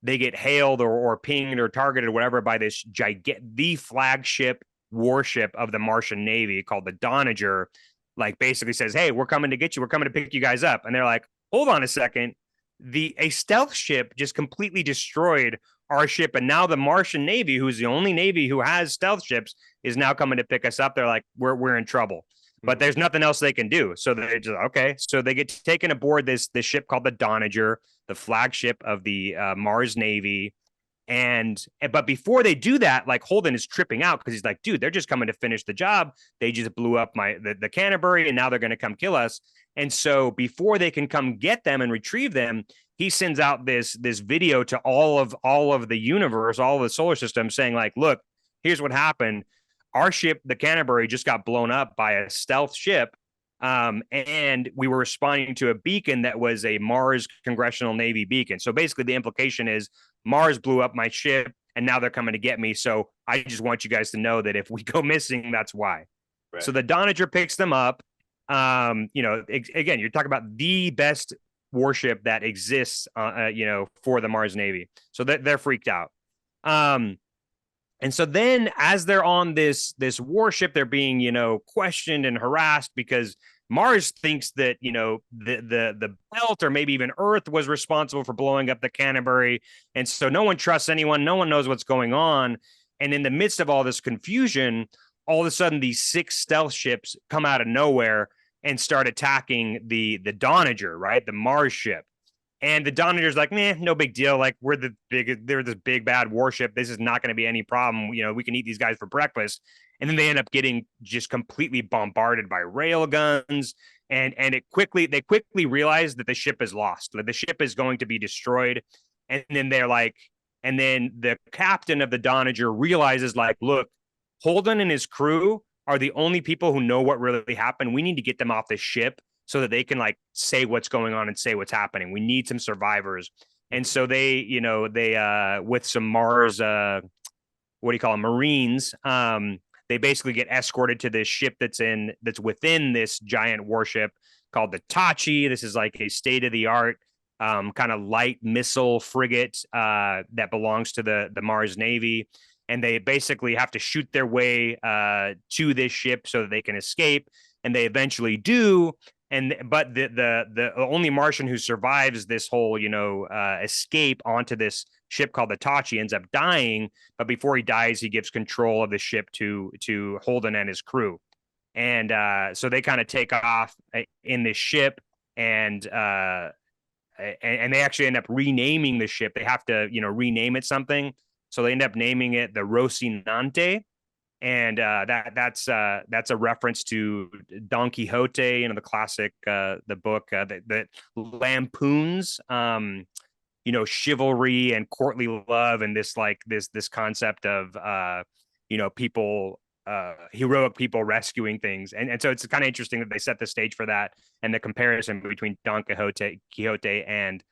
they get hailed or pinged or targeted or whatever by this the flagship warship of the Martian Navy called the Donager. Like basically says, hey, we're coming to get you, we're coming to pick you guys up. And they're like, hold on a second, a stealth ship just completely destroyed our ship, and now the Martian Navy, who's the only Navy who has stealth ships, is now coming to pick us up. They're like, we're in trouble, but there's nothing else they can do. So they just, okay. So they get taken aboard this ship called the Donager, the flagship of the Mars Navy. But before they do that, like Holden is tripping out because he's like, dude, they're just coming to finish the job. They just blew up the Canterbury, and now they're going to come kill us. And so before they can come get them and retrieve them, he sends out this video to all of the universe, all of the solar system, saying like, look, here's what happened. Our ship, the Canterbury, just got blown up by a stealth ship. And we were responding to a beacon that was a Mars Congressional Navy beacon. So basically the implication is Mars blew up my ship, and now they're coming to get me. So I just want you guys to know that if we go missing, that's why. Right. So the Donager picks them up. Again, you're talking about the best warship that exists, for the Mars Navy. So they're freaked out. And so then as they're on this warship, they're being, questioned and harassed because Mars thinks that, the belt or maybe even Earth was responsible for blowing up the Canterbury. And so no one trusts anyone. No one knows what's going on. And in the midst of all this confusion, all of a sudden these 6 stealth ships come out of nowhere and start attacking the Donager, right? The Mars ship. And the Donager's like, no big deal. Like they're this big bad warship. This is not going to be any problem. We can eat these guys for breakfast. And then they end up getting just completely bombarded by rail guns. And they quickly realize that the ship is lost. Like the ship is going to be destroyed. And then and then the captain of the Donager realizes like, look, Holden and his crew are the only people who know what really happened. We need to get them off the ship so that they can like say what's going on and say what's happening. We need some survivors. And so they with some Mars, what do you call them? Marines, they basically get escorted to this ship that's within this giant warship called the Tachi. This is like a state-of-the-art kind of light missile frigate that belongs to the Mars Navy. And they basically have to shoot their way to this ship so that they can escape. And they eventually do. But the only Martian who survives this whole, escape onto this ship called the Tachi ends up dying. But before he dies, he gives control of the ship to Holden and his crew. And so they kind of take off in this ship, and they actually end up renaming the ship. They have to, rename it something. So they end up naming it the Rocinante. And that's a reference to Don Quixote, the classic, the book that lampoons, chivalry and courtly love, and this concept of people, heroic people rescuing things, and so it's kind of interesting that they set the stage for that and the comparison between Don Quixote and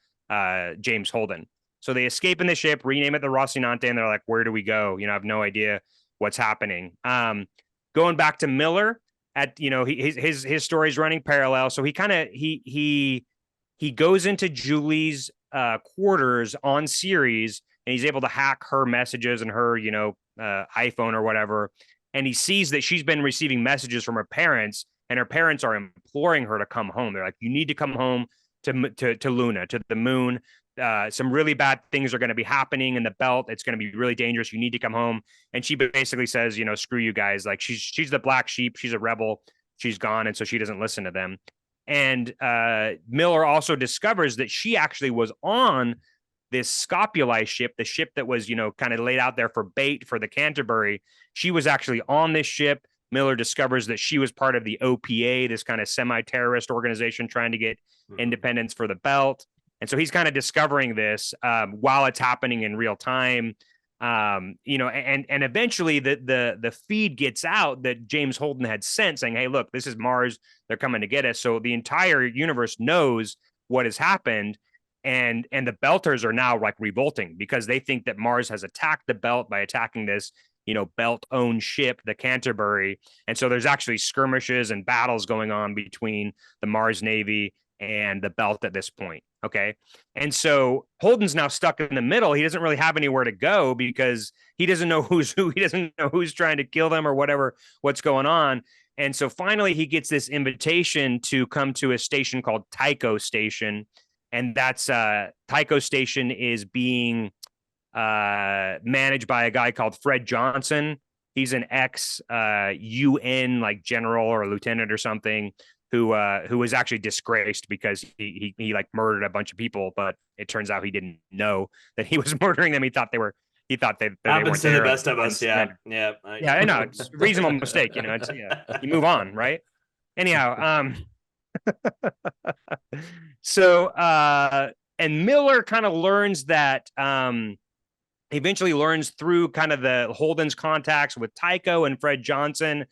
James Holden. So they escape in the ship, rename it the Rocinante, and they're like, where do we go? I have no idea what's happening. Going back to Miller, his story is running parallel. So he goes into Julie's quarters on Ceres, and he's able to hack her messages and her iPhone or whatever, and he sees that she's been receiving messages from her parents, and her parents are imploring her to come home. They're like, you need to come home to Luna, to the moon. Some really bad things are going to be happening in the belt. It's going to be really dangerous. You need to come home. And she basically says, screw you guys. Like she's the black sheep. She's a rebel. She's gone. And so she doesn't listen to them. And Miller also discovers that she actually was on this Scopuli ship, the ship that was, kind of laid out there for bait for the Canterbury. She was actually on this ship. Miller discovers that she was part of the OPA, this kind of semi-terrorist organization trying to get independence for the belt. And so he's kind of discovering this while it's happening in real time. And eventually the feed gets out that James Holden had sent saying, hey, look, this is Mars. They're coming to get us. So the entire universe knows what has happened. And the Belters are now like revolting because they think that Mars has attacked the belt by attacking this, belt-owned ship, the Canterbury. And so there's actually skirmishes and battles going on between the Mars Navy and the belt at this point. Okay. And so Holden's now stuck in the middle. He doesn't really have anywhere to go because he doesn't know who's who. He doesn't know who's trying to kill them or what's going on. And so finally he gets this invitation to come to a station called Tycho Station. And that's Tycho Station is being managed by a guy called Fred Johnson. He's an ex UN like general or lieutenant or something who was actually disgraced because he like murdered a bunch of people, but it turns out he didn't know that he was murdering them. He thought they that they happens weren't to the there. best of us. Yeah. I know it's a reasonable mistake. It's you move on, right? Anyhow, so and Miller kind of learns that eventually learns through kind of the Holden's contacts with Tycho and Fred Johnson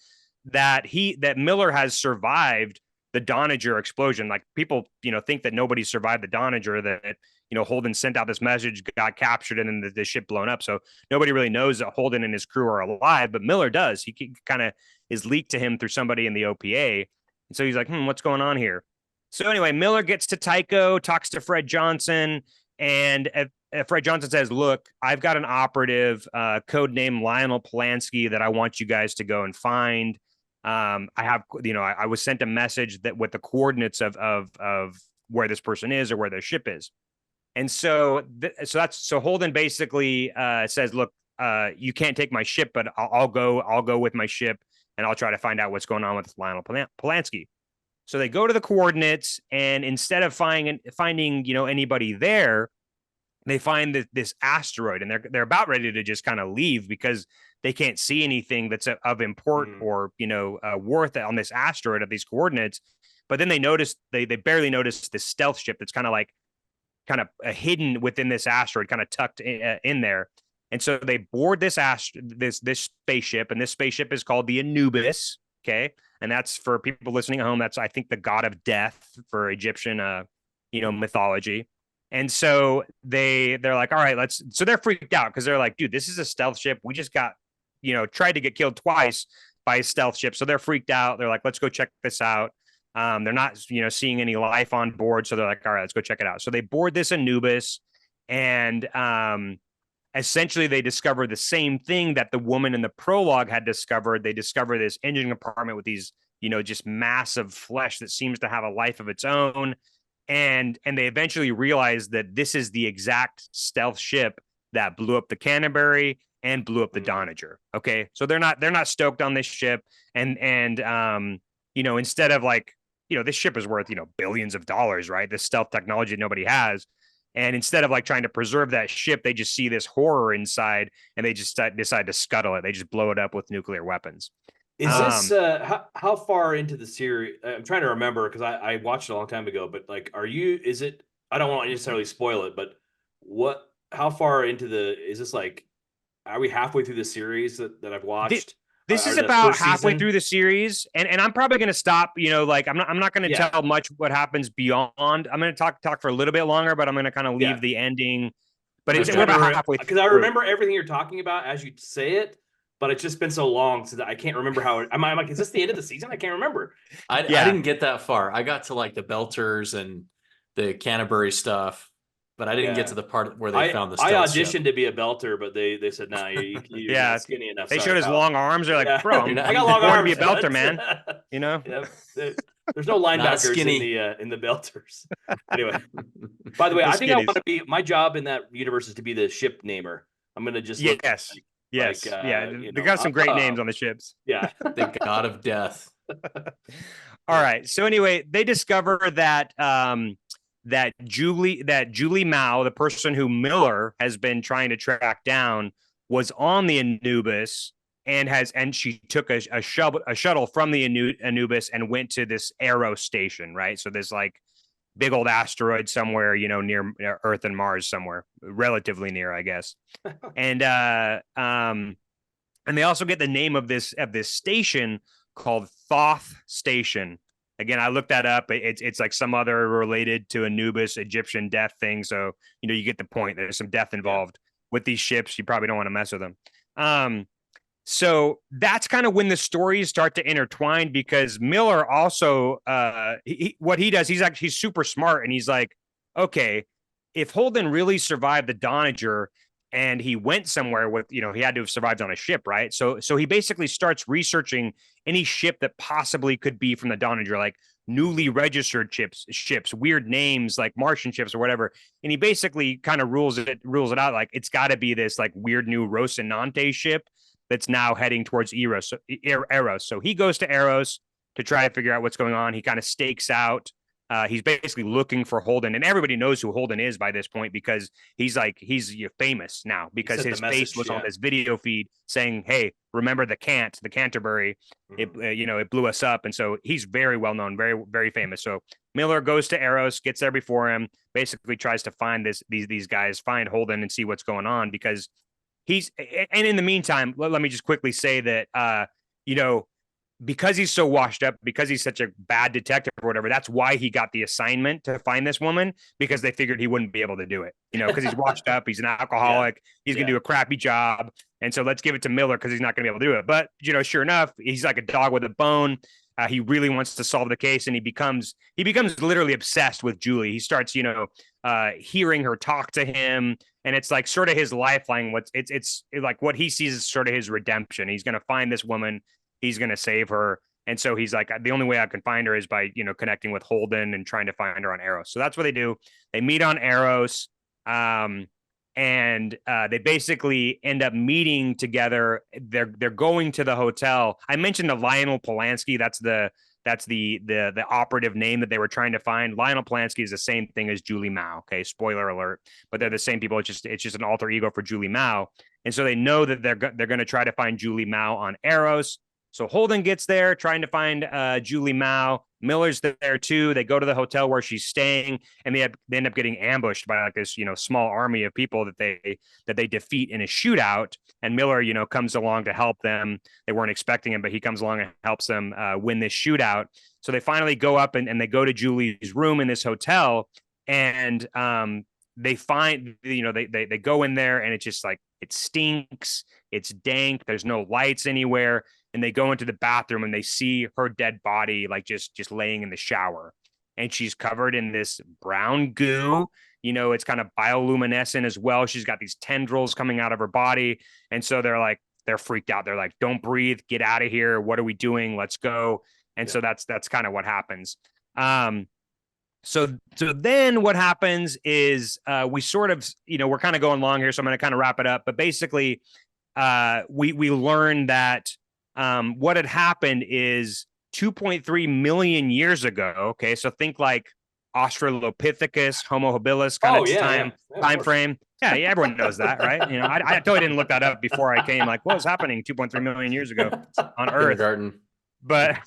that Miller has survived the Donager explosion. Like people, think that nobody survived the Donager, that, Holden sent out this message, got captured, and then the ship blown up. So nobody really knows that Holden and his crew are alive, but Miller does. He kind of is leaked to him through somebody in the OPA. And so he's like, what's going on here? So anyway, Miller gets to Tycho, talks to Fred Johnson, and Fred Johnson says, look, I've got an operative, codename Lionel Polanski, that I want you guys to go and find. I was sent a message that with the coordinates of where this person is or where their ship is. And so Holden basically says, look, you can't take my ship, but I'll go with my ship and I'll try to find out what's going on with Lionel Polanski. So they go to the coordinates, and instead of finding anybody there, they find this asteroid, and they're about ready to just kind of leave because they can't see anything that's of import or worth on this asteroid of these coordinates. But then they barely notice this stealth ship that's kind of hidden within this asteroid, kind of tucked in there. And so they board this spaceship, and this spaceship is called the Anubis. Okay, and that's, for people listening at home, that's, I think, the god of death for Egyptian mythology. And so they're like, all right, so they're freaked out because they're like, dude, this is a stealth ship. We just got, tried to get killed twice by a stealth ship. So they're freaked out. They're like, let's go check this out. They're not, seeing any life on board. So they're like, all right, let's go check it out. So they board this Anubis, and essentially they discover the same thing that the woman in the prologue had discovered. They discover this engine compartment with these, just massive flesh that seems to have a life of its own. And they eventually realize that this is the exact stealth ship that blew up the Canterbury and blew up the Donager. Okay. So they're not stoked on this ship. And instead of like, this ship is worth, billions of dollars, right? This stealth technology nobody has. And instead of like trying to preserve that ship, they just see this horror inside and they just decide to scuttle it. They just blow it up with nuclear weapons. Is this how far into the series? I'm trying to remember because I watched it a long time ago. But like, is it? I don't want to necessarily spoil it, but how far into is this like? Are we halfway through the series that I've watched? This is the about first halfway season? through the series, and I'm probably going to stop. Like I'm not going to Yeah. tell much what happens beyond. I'm going to talk for a little bit longer, but I'm going to kind of leave the ending. But we're about halfway through. Because I remember everything you're talking about as you say it, but it's just been so long since I can't remember how. I'm like, is this the end of the season? I can't remember. I didn't get that far. I got to like the Belters and the Canterbury stuff, but I didn't get to the part where they found the stealth I auditioned ship. to be a Belter, but they said, no, you're not skinny enough. They Sorry, showed his pal. long arms. They're like, bro, I got long born arms. to be a Belter, man. You know? There's no linebackers in the Belters. Anyway, by the way, I think I want to be. My job in that universe is to be the ship namer. I'm gonna just look. Yes. They got some great names on the ships. Yeah, the god of death. All right. So anyway, they discover that that Julie Mao, the person who Miller has been trying to track down, was on the Anubis and she took a shuttle from the Anubis and went to this Aero station, right? So there's like big old asteroid somewhere, near Earth and Mars somewhere, relatively near, I guess. And they also get the name of this station called Thoth Station. Again, I looked that up. It's like some other related to Anubis Egyptian death thing. So, you get the point. There's some death involved with these ships. You probably don't want to mess with them. So that's kind of when the stories start to intertwine, because Miller also, what he does, he's super smart. And he's like, okay, if Holden really survived the Donager and he went somewhere with, he had to have survived on a ship, right? So he basically starts researching any ship that possibly could be from the Donager, like newly registered ships, weird names like Martian ships or whatever. And he basically kind of rules it out. Like it's got to be this like weird new Rocinante ship that's now heading towards Eros. So he goes to Eros to try to figure out what's going on. He kind of stakes out. He's basically looking for Holden, and everybody knows who Holden is by this point because he's famous now because his face was on this video feed saying, "Hey, remember the Canterbury? It blew us up." And so he's very well known, very very famous. So Miller goes to Eros, gets there before him, basically tries to find these guys, find Holden, and see what's going on because and in the meantime, let me just quickly say that because he's so washed up, because he's such a bad detective or whatever, that's why he got the assignment to find this woman, because they figured he wouldn't be able to do it, because he's washed up, he's an alcoholic, he's going to do a crappy job. And so let's give it to Miller because he's not going to be able to do it. But, sure enough, he's like a dog with a bone. He really wants to solve the case, and he becomes literally obsessed with Julie. He starts, hearing her talk to him, and it's like sort of his lifeline. It's like what he sees is sort of his redemption. He's going to find this woman. He's going to save her. And so he's like, the only way I can find her is by, connecting with Holden and trying to find her on Eros. So that's what they do. They meet on Eros. And they basically end up meeting together. They're going to the hotel. I mentioned the Lionel Polanski. That's the operative name that they were trying to find. Lionel Polanski is the same thing as Julie Mao. Okay, spoiler alert. But they're the same people. It's just an alter ego for Julie Mao. And so they know that they're going to try to find Julie Mao on Eros. So Holden gets there trying to find Julie Mao. Miller's there too. They go to the hotel where she's staying, and they end up getting ambushed by like this, small army of people that they defeat in a shootout. And Miller, comes along to help them. They weren't expecting him, but he comes along and helps them win this shootout. So they finally go up and they go to Julie's room in this hotel, and they find, they go in there, and it's just like, it stinks. It's dank. There's no lights anywhere. And they go into the bathroom and they see her dead body, like just laying in the shower. And she's covered in this brown goo. It's kind of bioluminescent as well. She's got these tendrils coming out of her body. And so they're freaked out. They're like, don't breathe, get out of here. What are we doing? Let's go. And so that's kind of what happens. So then what happens is we sort of, we're kind of going long here, so I'm going to kind of wrap it up. But basically, we learn that what had happened is 2.3 million years ago. Okay, so think like Australopithecus, Homo habilis kind of time frame. Yeah, everyone knows that, right? You know, I totally didn't look that up before I came. Like, what was happening 2.3 million years ago on Earth? Kindergarten. But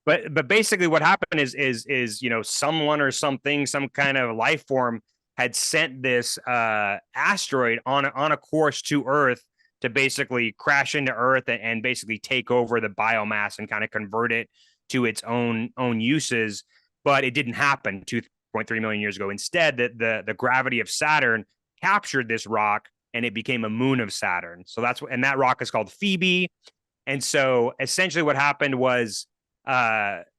but basically, what happened is you know, someone or something, some kind of life form had sent this asteroid on a course to Earth to basically crash into Earth and basically take over the biomass and kind of convert it to its own uses. But it didn't happen 2.3 million years ago. Instead, the gravity of Saturn captured this rock and it became a moon of Saturn. So that's what, and that rock is called Phoebe. And so essentially what happened was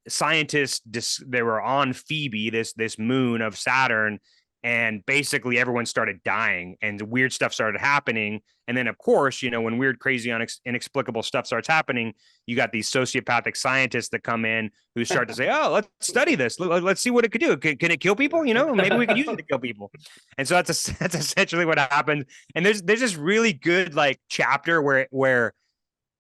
scientists, they were on Phoebe, this moon of Saturn, and basically everyone started dying and weird stuff started happening. And then, of course, you know, when weird, crazy, inexplicable stuff starts happening, you got these sociopathic scientists that come in who start to say, oh, let's study this. Let's see what it could do. Can it kill people? You know, maybe we could use it to kill people. And so that's essentially what happened. And there's this really good like chapter where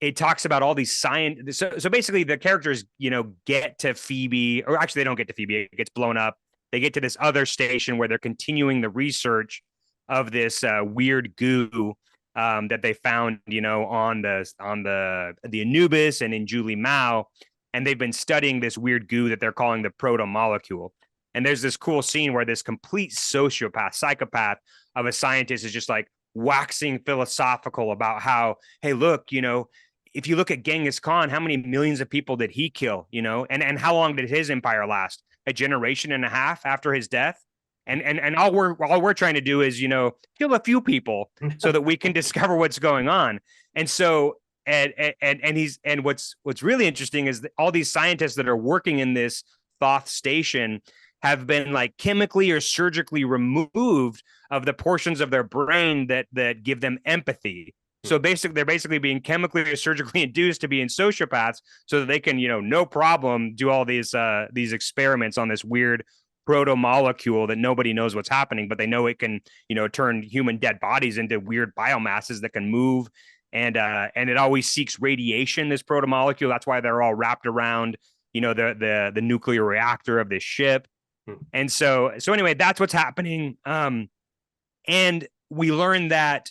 it talks about all these science. So basically the characters, you know, get to Phoebe, or actually they don't get to Phoebe. It gets blown up. They get to this other station where they're continuing the research of this weird goo that they found, you know, on the Anubis and in Julie Mao, and they've been studying this weird goo that they're calling the proto-molecule. And there's this cool scene where this complete psychopath of a scientist is just like waxing philosophical about how, hey, look, you know, if you look at Genghis Khan, how many millions of people did he kill, you know, and how long did his empire last? A generation and a half after his death. And all we're trying to do is, you know, kill a few people so that we can discover what's going on. And so and what's really interesting is that all these scientists that are working in this Thoth station have been like chemically or surgically removed of the portions of their brain that give them empathy. So they're basically being chemically or surgically induced to being sociopaths so that they can, you know, no problem do all these experiments on this weird proto-molecule that nobody knows what's happening, but they know it can, you know, turn human dead bodies into weird biomasses that can move. And it always seeks radiation, this proto-molecule. That's why they're all wrapped around, you know, the nuclear reactor of this ship. And so anyway, that's what's happening. And we learned that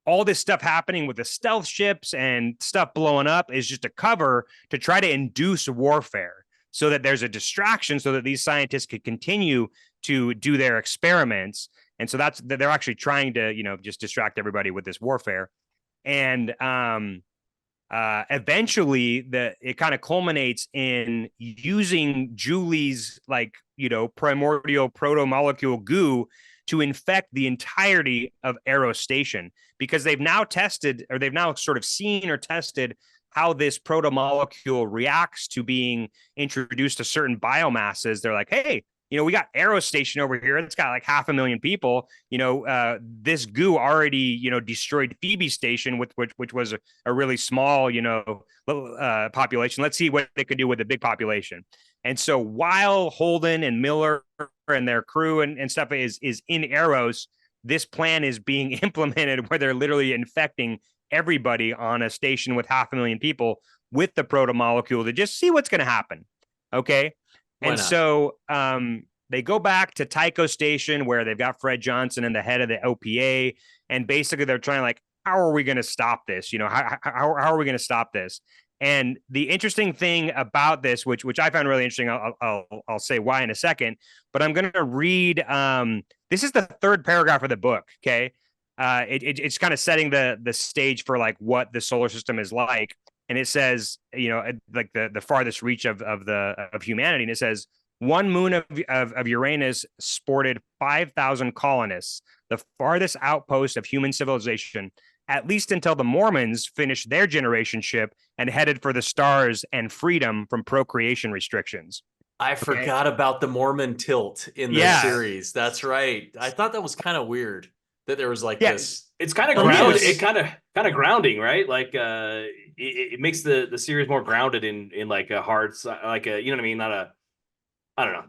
all this stuff happening with the stealth ships and stuff blowing up is just a cover to try to induce warfare so that there's a distraction so that these scientists could continue to do their experiments. And so they're actually trying to, you know, just distract everybody with this warfare. And eventually it kind of culminates in using Julie's, like, you know, primordial proto-molecule goo to infect the entirety of Arrow Station, because they've now sort of seen or tested how this proto-molecule reacts to being introduced to certain biomasses. They're like, hey, you know, we got Arrow Station over here. It's got like 500,000 people. You know, this goo already, you know, destroyed Phoebe Station, which was a really small, you know, population. Let's see what they could do with a big population. And so while Holden and Miller and their crew and stuff is in Arrows, this plan is being implemented where they're literally infecting everybody on a station with 500,000 people with the proto-molecule to just see what's going to happen. Okay. And so they go back to Tycho Station where they've got Fred Johnson and the head of the OPA. And basically they're trying like, how are we going to stop this? You know, how are we going to stop this? And the interesting thing about this, which I found really interesting, I'll say why in a second, but I'm going to read. This is the third paragraph of the book. Okay. It's kind of setting the stage for like what the solar system is like. And it says, you know, like the farthest reach of humanity. And it says, one moon of Uranus sported 5,000 colonists, the farthest outpost of human civilization, at least until the Mormons finished their generation ship and headed for the stars and freedom from procreation restrictions. I forgot about the Mormon tilt in this series. That's right. I thought that was kind of weird that there was like this. It's kind of grounded. It kind of grounding, right? Like it makes the series more grounded in like a hard, like a, you know what I mean? Not a, I don't know.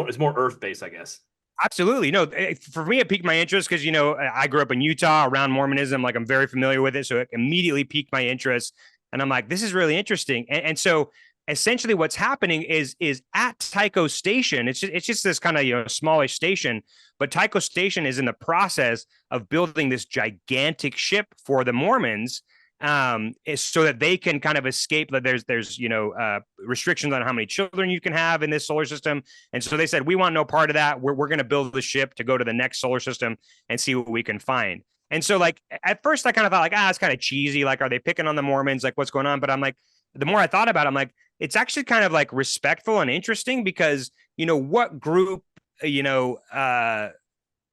It's more earth based, I guess. Absolutely. No, for me, it piqued my interest because, you know, I grew up in Utah around Mormonism. Like, I'm very familiar with it. So it immediately piqued my interest. And I'm like, this is really interesting. And so essentially what's happening is at Tycho Station, it's just this kind of, you know, smallish station, but Tycho Station is in the process of building this gigantic ship for the Mormons, so that they can kind of escape that there's you know, restrictions on how many children you can have in this solar system. And so they said, we want no part of that. We're going to build the ship to go to the next solar system and see what we can find. And so, like, at first I kind of thought, like, it's kind of cheesy, like, are they picking on the Mormons, like, what's going on? But I'm like, the more I thought about it, I'm like, it's actually kind of like respectful and interesting, because, you know, what group, you know,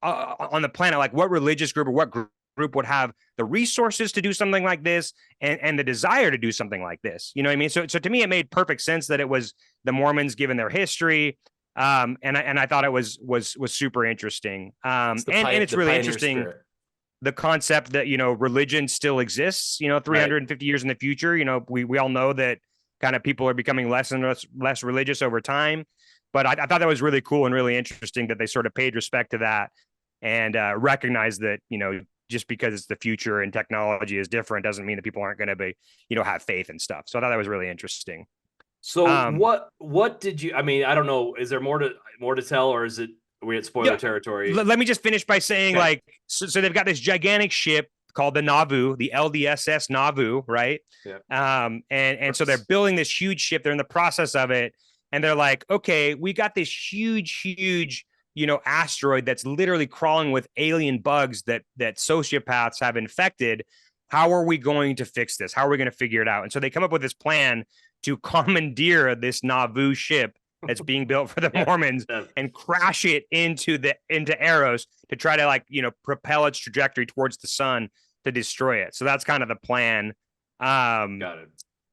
on the planet, like what religious group or what group would have the resources to do something like this, and the desire to do something like this, you know what I mean? So to me, it made perfect sense that it was the Mormons, given their history. And I thought it was super interesting. And it's really interesting. Spirit. The concept that, you know, religion still exists, you know, 350 years in the future. You know, we all know that kind of people are becoming less and less religious over time. But I thought that was really cool and really interesting that they sort of paid respect to that, and recognized that, you know, just because it's the future and technology is different doesn't mean that people aren't going to be, you know, have faith and stuff. So I thought that was really interesting. So what did you, I mean, I don't know, is there more to tell, or is it, we at spoiler territory? Let me just finish by saying, like, so they've got this gigantic ship called the Nauvoo, the LDSS Nauvoo, right? Yeah. And so they're building this huge ship. They're in the process of it, and they're like, okay, we got this huge, you know, asteroid that's literally crawling with alien bugs that sociopaths have infected. How are we going to fix this? How are we going to figure it out? And so they come up with this plan to commandeer this Nauvoo ship that's being built for the Mormons and crash it into Eros to try to, like, you know, propel its trajectory towards the sun to destroy it. So that's kind of the plan. Got it.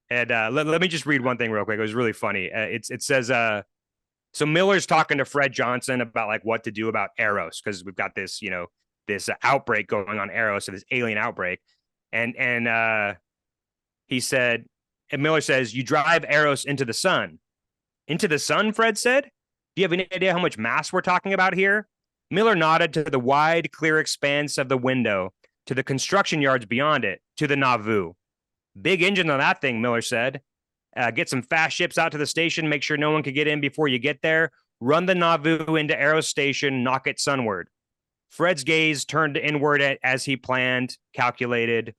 And let me just read one thing real quick. It was really funny. It says, so Miller's talking to Fred Johnson about, like, what to do about Eros, because we've got this, you know, this outbreak going on Eros, so this alien outbreak. And he said, and Miller says, you drive Eros into the sun. Into the sun, Fred said. Do you have any idea how much mass we're talking about here? Miller nodded to the wide, clear expanse of the window, to the construction yards beyond it, to the Nauvoo. Big engine on that thing, Miller said. Get some fast ships out to the station, make sure no one can get in before you get there. Run the Nauvoo into Eros Station, knock it sunward. Fred's gaze turned inward as he planned, calculated.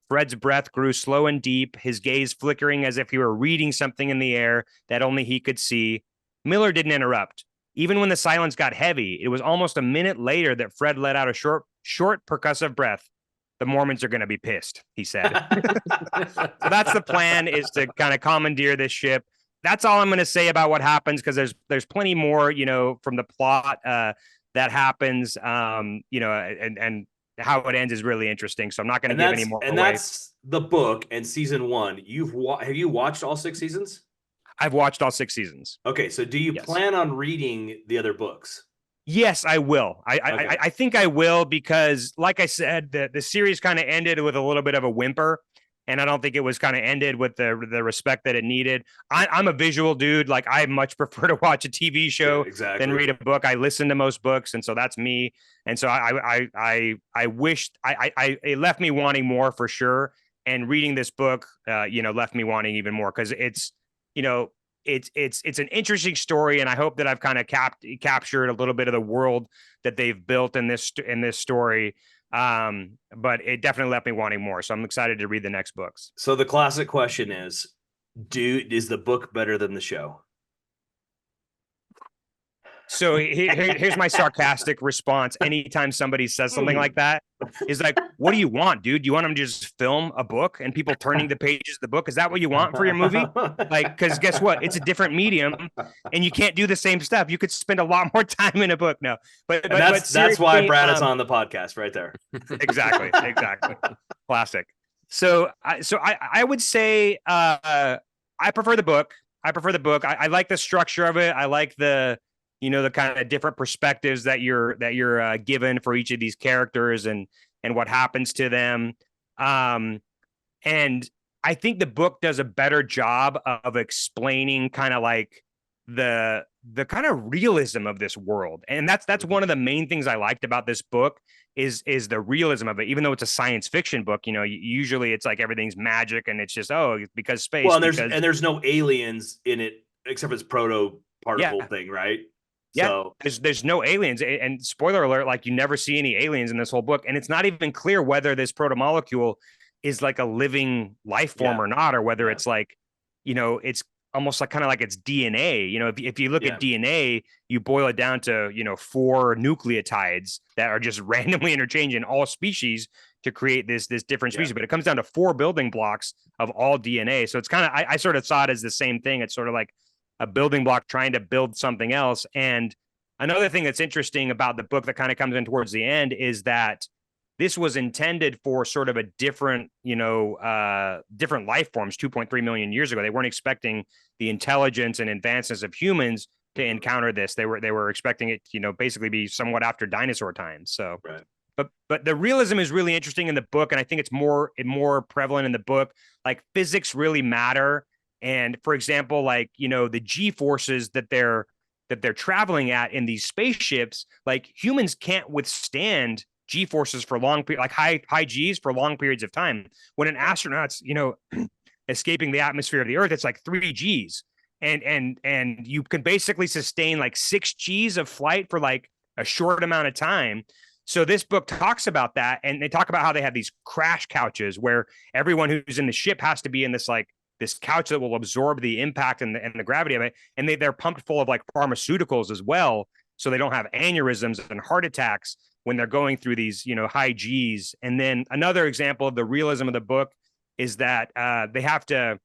Fred's breath grew slow and deep, his gaze flickering as if he were reading something in the air that only he could see. Miller didn't interrupt. Even when the silence got heavy, it was almost a minute later that Fred let out a short percussive breath. The Mormons are going to be pissed, he said. So that's the plan, is to kind of commandeer this ship. That's all I'm going to say about what happens, because there's plenty more, you know, from the plot that happens, you know, and how it ends is really interesting. So I'm not going to give any more away. And that's the book and season 1. Have you watched all 6 seasons? I've watched all 6 seasons. Okay, so do you plan on reading the other books? Yes, I will. I think I will, because, like I said, the series kind of ended with a little bit of a whimper, and I don't think it was kind of ended with the respect that it needed. I'm a visual dude. Like, I much prefer to watch a TV show than read a book. I listen to most books, and so that's me. And so I wished it left me wanting more, for sure. And reading this book, you know, left me wanting even more, because it's, you know, it's an interesting story, and I hope that I've kind of captured a little bit of the world that they've built in this story. But it definitely left me wanting more, so I'm excited to read the next books. So the classic question is the book better than the show? So here's my sarcastic response. Anytime somebody says something like that, is like, what do you want, dude? You want them to just film a book and people turning the pages of the book? Is that what you want for your movie? Like, because guess what? It's a different medium, and you can't do the same stuff. You could spend a lot more time in a book. No, but that's why Brad is on the podcast right there. Exactly. Classic. So I would say I prefer the book. I like the structure of it. I like the, you know, the kind of different perspectives that you're given for each of these characters and what happens to them. And I think the book does a better job of explaining kind of like the kind of realism of this world. And that's one of the main things I liked about this book is the realism of it. Even though it's a science fiction book, usually it's like everything's magic and it's just because space. Well, because there's no aliens in it except for this proto particle Yeah. thing, right? Yeah, So there's no aliens, and spoiler alert, like you never see any aliens in this whole book, and it's not even clear whether this proto molecule is like a living life form or not, or whether it's like, it's almost like kind of like it's DNA. If you look at DNA, you boil it down to 4 nucleotides that are just randomly interchanged in all species to create this different species, but it comes down to 4 building blocks of all DNA. So it's kind of I sort of saw it as the same thing. It's sort of like a building block trying to build something else. And another thing that's interesting about the book that kind of comes in towards the end is that this was intended for sort of a different, different life forms 2.3 million years ago. They weren't expecting the intelligence and advances of humans to encounter this. They were expecting it, basically be somewhat after dinosaur times. So, but the realism is really interesting in the book, and I think it's more prevalent in the book. Like physics really matter. And for example, like, the G forces that they're traveling at in these spaceships, like humans can't withstand G forces for long periods, like high G's for long periods of time. When an astronaut's, escaping the atmosphere of the Earth, it's like 3 G's. And you can basically sustain like 6 G's of flight for like a short amount of time. So this book talks about that, and they talk about how they have these crash couches where everyone who's in the ship has to be in this couch that will absorb the impact and the gravity of it. And they're pumped full of like pharmaceuticals as well, so they don't have aneurysms and heart attacks when they're going through these, high G's. And then another example of the realism of the book is that they have to,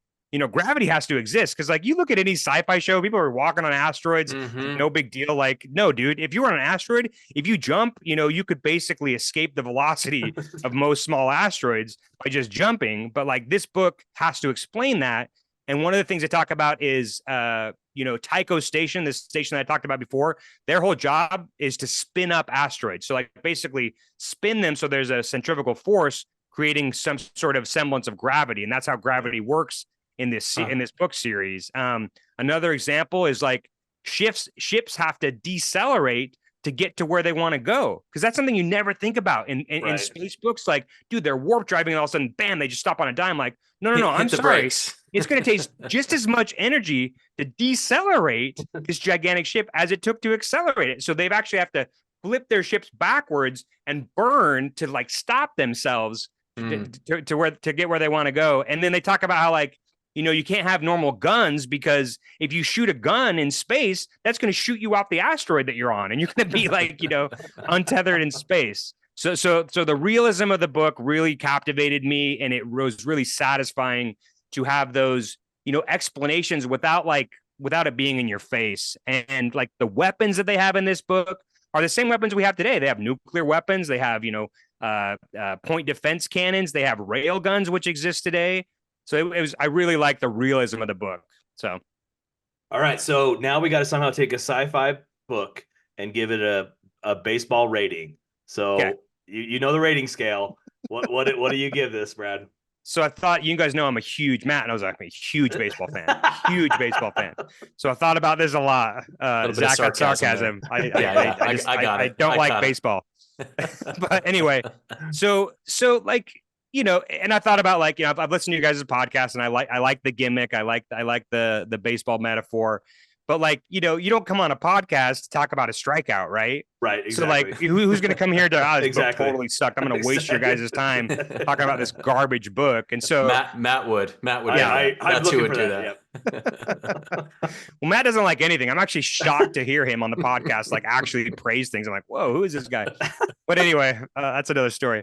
gravity has to exist. Cause like you look at any sci-fi show, people are walking on asteroids, no big deal. Like, no, dude, if you were on an asteroid, if you jump, you could basically escape the velocity of most small asteroids by just jumping. But like this book has to explain that. And one of the things they talk about is, Tycho Station, this station that I talked about before, their whole job is to spin up asteroids. So like basically spin them so there's a centrifugal force creating some sort of semblance of gravity. And that's how gravity works in this book series. Another example is like ships have to decelerate to get to where they want to go, because that's something you never think about in space books. Like, dude, they're warp driving and all of a sudden, bam, they just stop on a dime. Like, no, I'm sorry. Brakes. It's going to take just as much energy to decelerate this gigantic ship as it took to accelerate it. So they've actually have to flip their ships backwards and burn to like stop themselves to get where they want to go. And then they talk about how like, you can't have normal guns, because if you shoot a gun in space, that's going to shoot you off the asteroid that you're on, and you're going to be like, untethered in space. So the realism of the book really captivated me, and it was really satisfying to have those, explanations without it being in your face. And like the weapons that they have in this book are the same weapons we have today. They have nuclear weapons. They have, point defense cannons. They have rail guns, which exist today. So I really like the realism of the book. So, all right. So now we got to somehow take a sci-fi book and give it a baseball rating. So you know the rating scale. What do you give this, Brad? So I thought, you guys know I'm a huge Matt knows I'm a huge baseball fan, huge baseball fan. So I thought about this a lot. Zach got sarcasm. I don't like baseball. But anyway, so like, and I thought about like, I've listened to you guys' podcast, and I like the gimmick. I like the baseball metaphor, but like, you don't come on a podcast to talk about a strikeout, right? Right. Exactly. So like, who's going to come here to, this book totally sucked, I'm going to waste your guys' time talking about this garbage book. And so Matt would. Yeah, That's who would do that. Well, Matt doesn't like anything. I'm actually shocked to hear him on the podcast, like actually praise things. I'm like, whoa, who is this guy? But anyway, that's another story.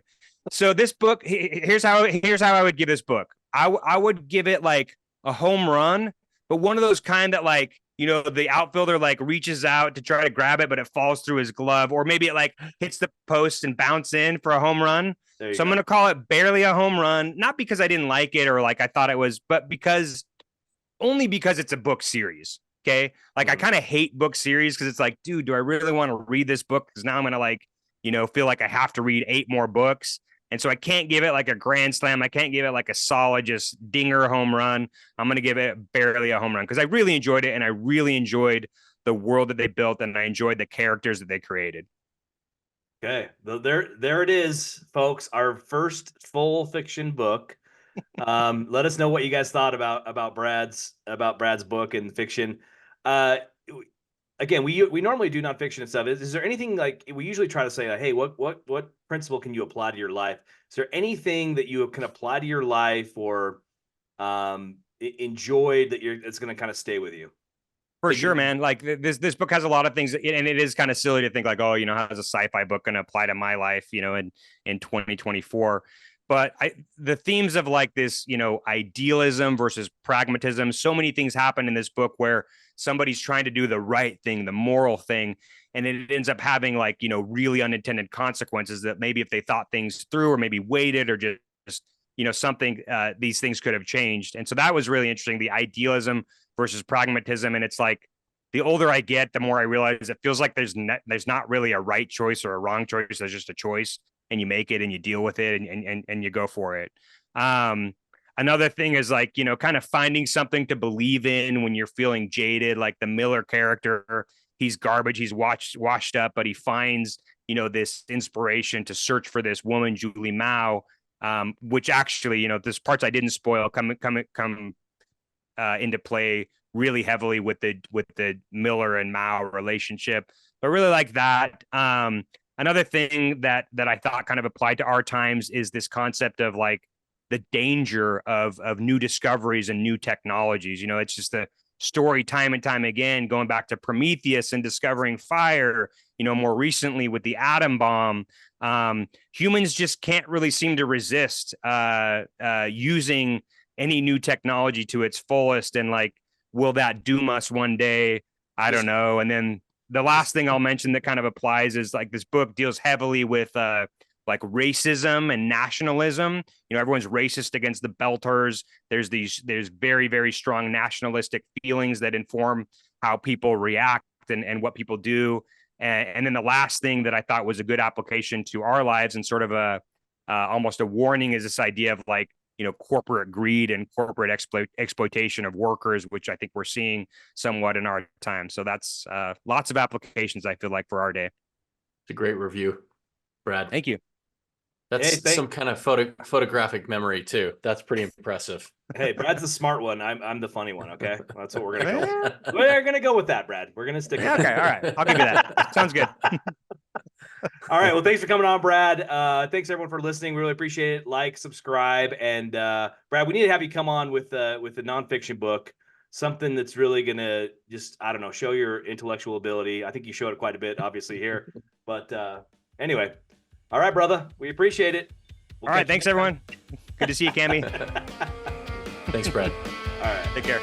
So this book, here's how I would give this book. I would give it like a home run, but one of those kind that like, the outfielder like reaches out to try to grab it, but it falls through his glove, or maybe it like hits the post and bounce in for a home run. So I'm going to call it barely a home run, not because I didn't like it or like I thought it was, but only because it's a book series. Okay. Like I kind of hate book series because it's like, dude, do I really want to read this book? Because now I'm going to like, feel like I have to read 8 more books. And so I can't give it like a grand slam. I can't give it like a solid just dinger home run. I'm going to give it barely a home run because I really enjoyed it, and I really enjoyed the world that they built, and I enjoyed the characters that they created. Okay, there it is, folks. Our first full fiction book. Let us know what you guys thought about Brad's book and fiction. Uh, Again, we normally do nonfiction and stuff. Is there anything, like, we usually try to say, hey, what principle can you apply to your life? Is there anything that you can apply to your life or enjoyed that's going to kind of stay with you? For sure, man. Like this book has a lot of things, and it is kind of silly to think like, oh, how's a sci-fi book going to apply to my life, in 2024? But the themes of like this, idealism versus pragmatism, so many things happen in this book where somebody's trying to do the right thing, the moral thing, and it ends up having like, really unintended consequences that maybe if they thought things through or maybe waited or just something, these things could have changed. And so that was really interesting, the idealism versus pragmatism. And it's like, the older I get, the more I realize it feels like there's not really a right choice or a wrong choice. There's just a choice, and you make it and you deal with it and you go for it. Another thing is like, kind of finding something to believe in when you're feeling jaded, like the Miller character, he's garbage. He's washed up, but he finds, this inspiration to search for this woman, Julie Mao, which actually, this parts I didn't spoil come into play really heavily with the Miller and Mao relationship, but really like that. Another thing that I thought kind of applied to our times is this concept of like the danger of new discoveries and new technologies. It's just a story time and time again, going back to Prometheus and discovering fire, more recently with the atom bomb. Humans just can't really seem to resist using any new technology to its fullest. And like, will that doom us one day? I don't know. And then the last thing I'll mention that kind of applies is like this book deals heavily with like racism and nationalism. Everyone's racist against the Belters. There's very, very strong nationalistic feelings that inform how people react and what people do. And then the last thing that I thought was a good application to our lives and sort of almost a warning is this idea of like, corporate greed and corporate exploitation of workers, which I think we're seeing somewhat in our time. So that's lots of applications, I feel like, for our day. It's a great review, Brad. Thank you. That's some kind of photographic memory too. That's pretty impressive. Hey, Brad's the smart one. I'm the funny one. Okay, that's what we're gonna go with. We're gonna go with that, Brad. We're gonna stick with that. Okay, all right. I'll give you that. Sounds good. All right. Well, thanks for coming on, Brad. Thanks everyone for listening. We really appreciate it. Like, subscribe, and Brad, we need to have you come on with a nonfiction book, something that's really gonna just, I don't know, show your intellectual ability. I think you showed it quite a bit, obviously here, but anyway. All right, brother. We appreciate it. All right. Thanks, everyone. Good to see you, Cammy. Thanks, Brad. All right. Take care.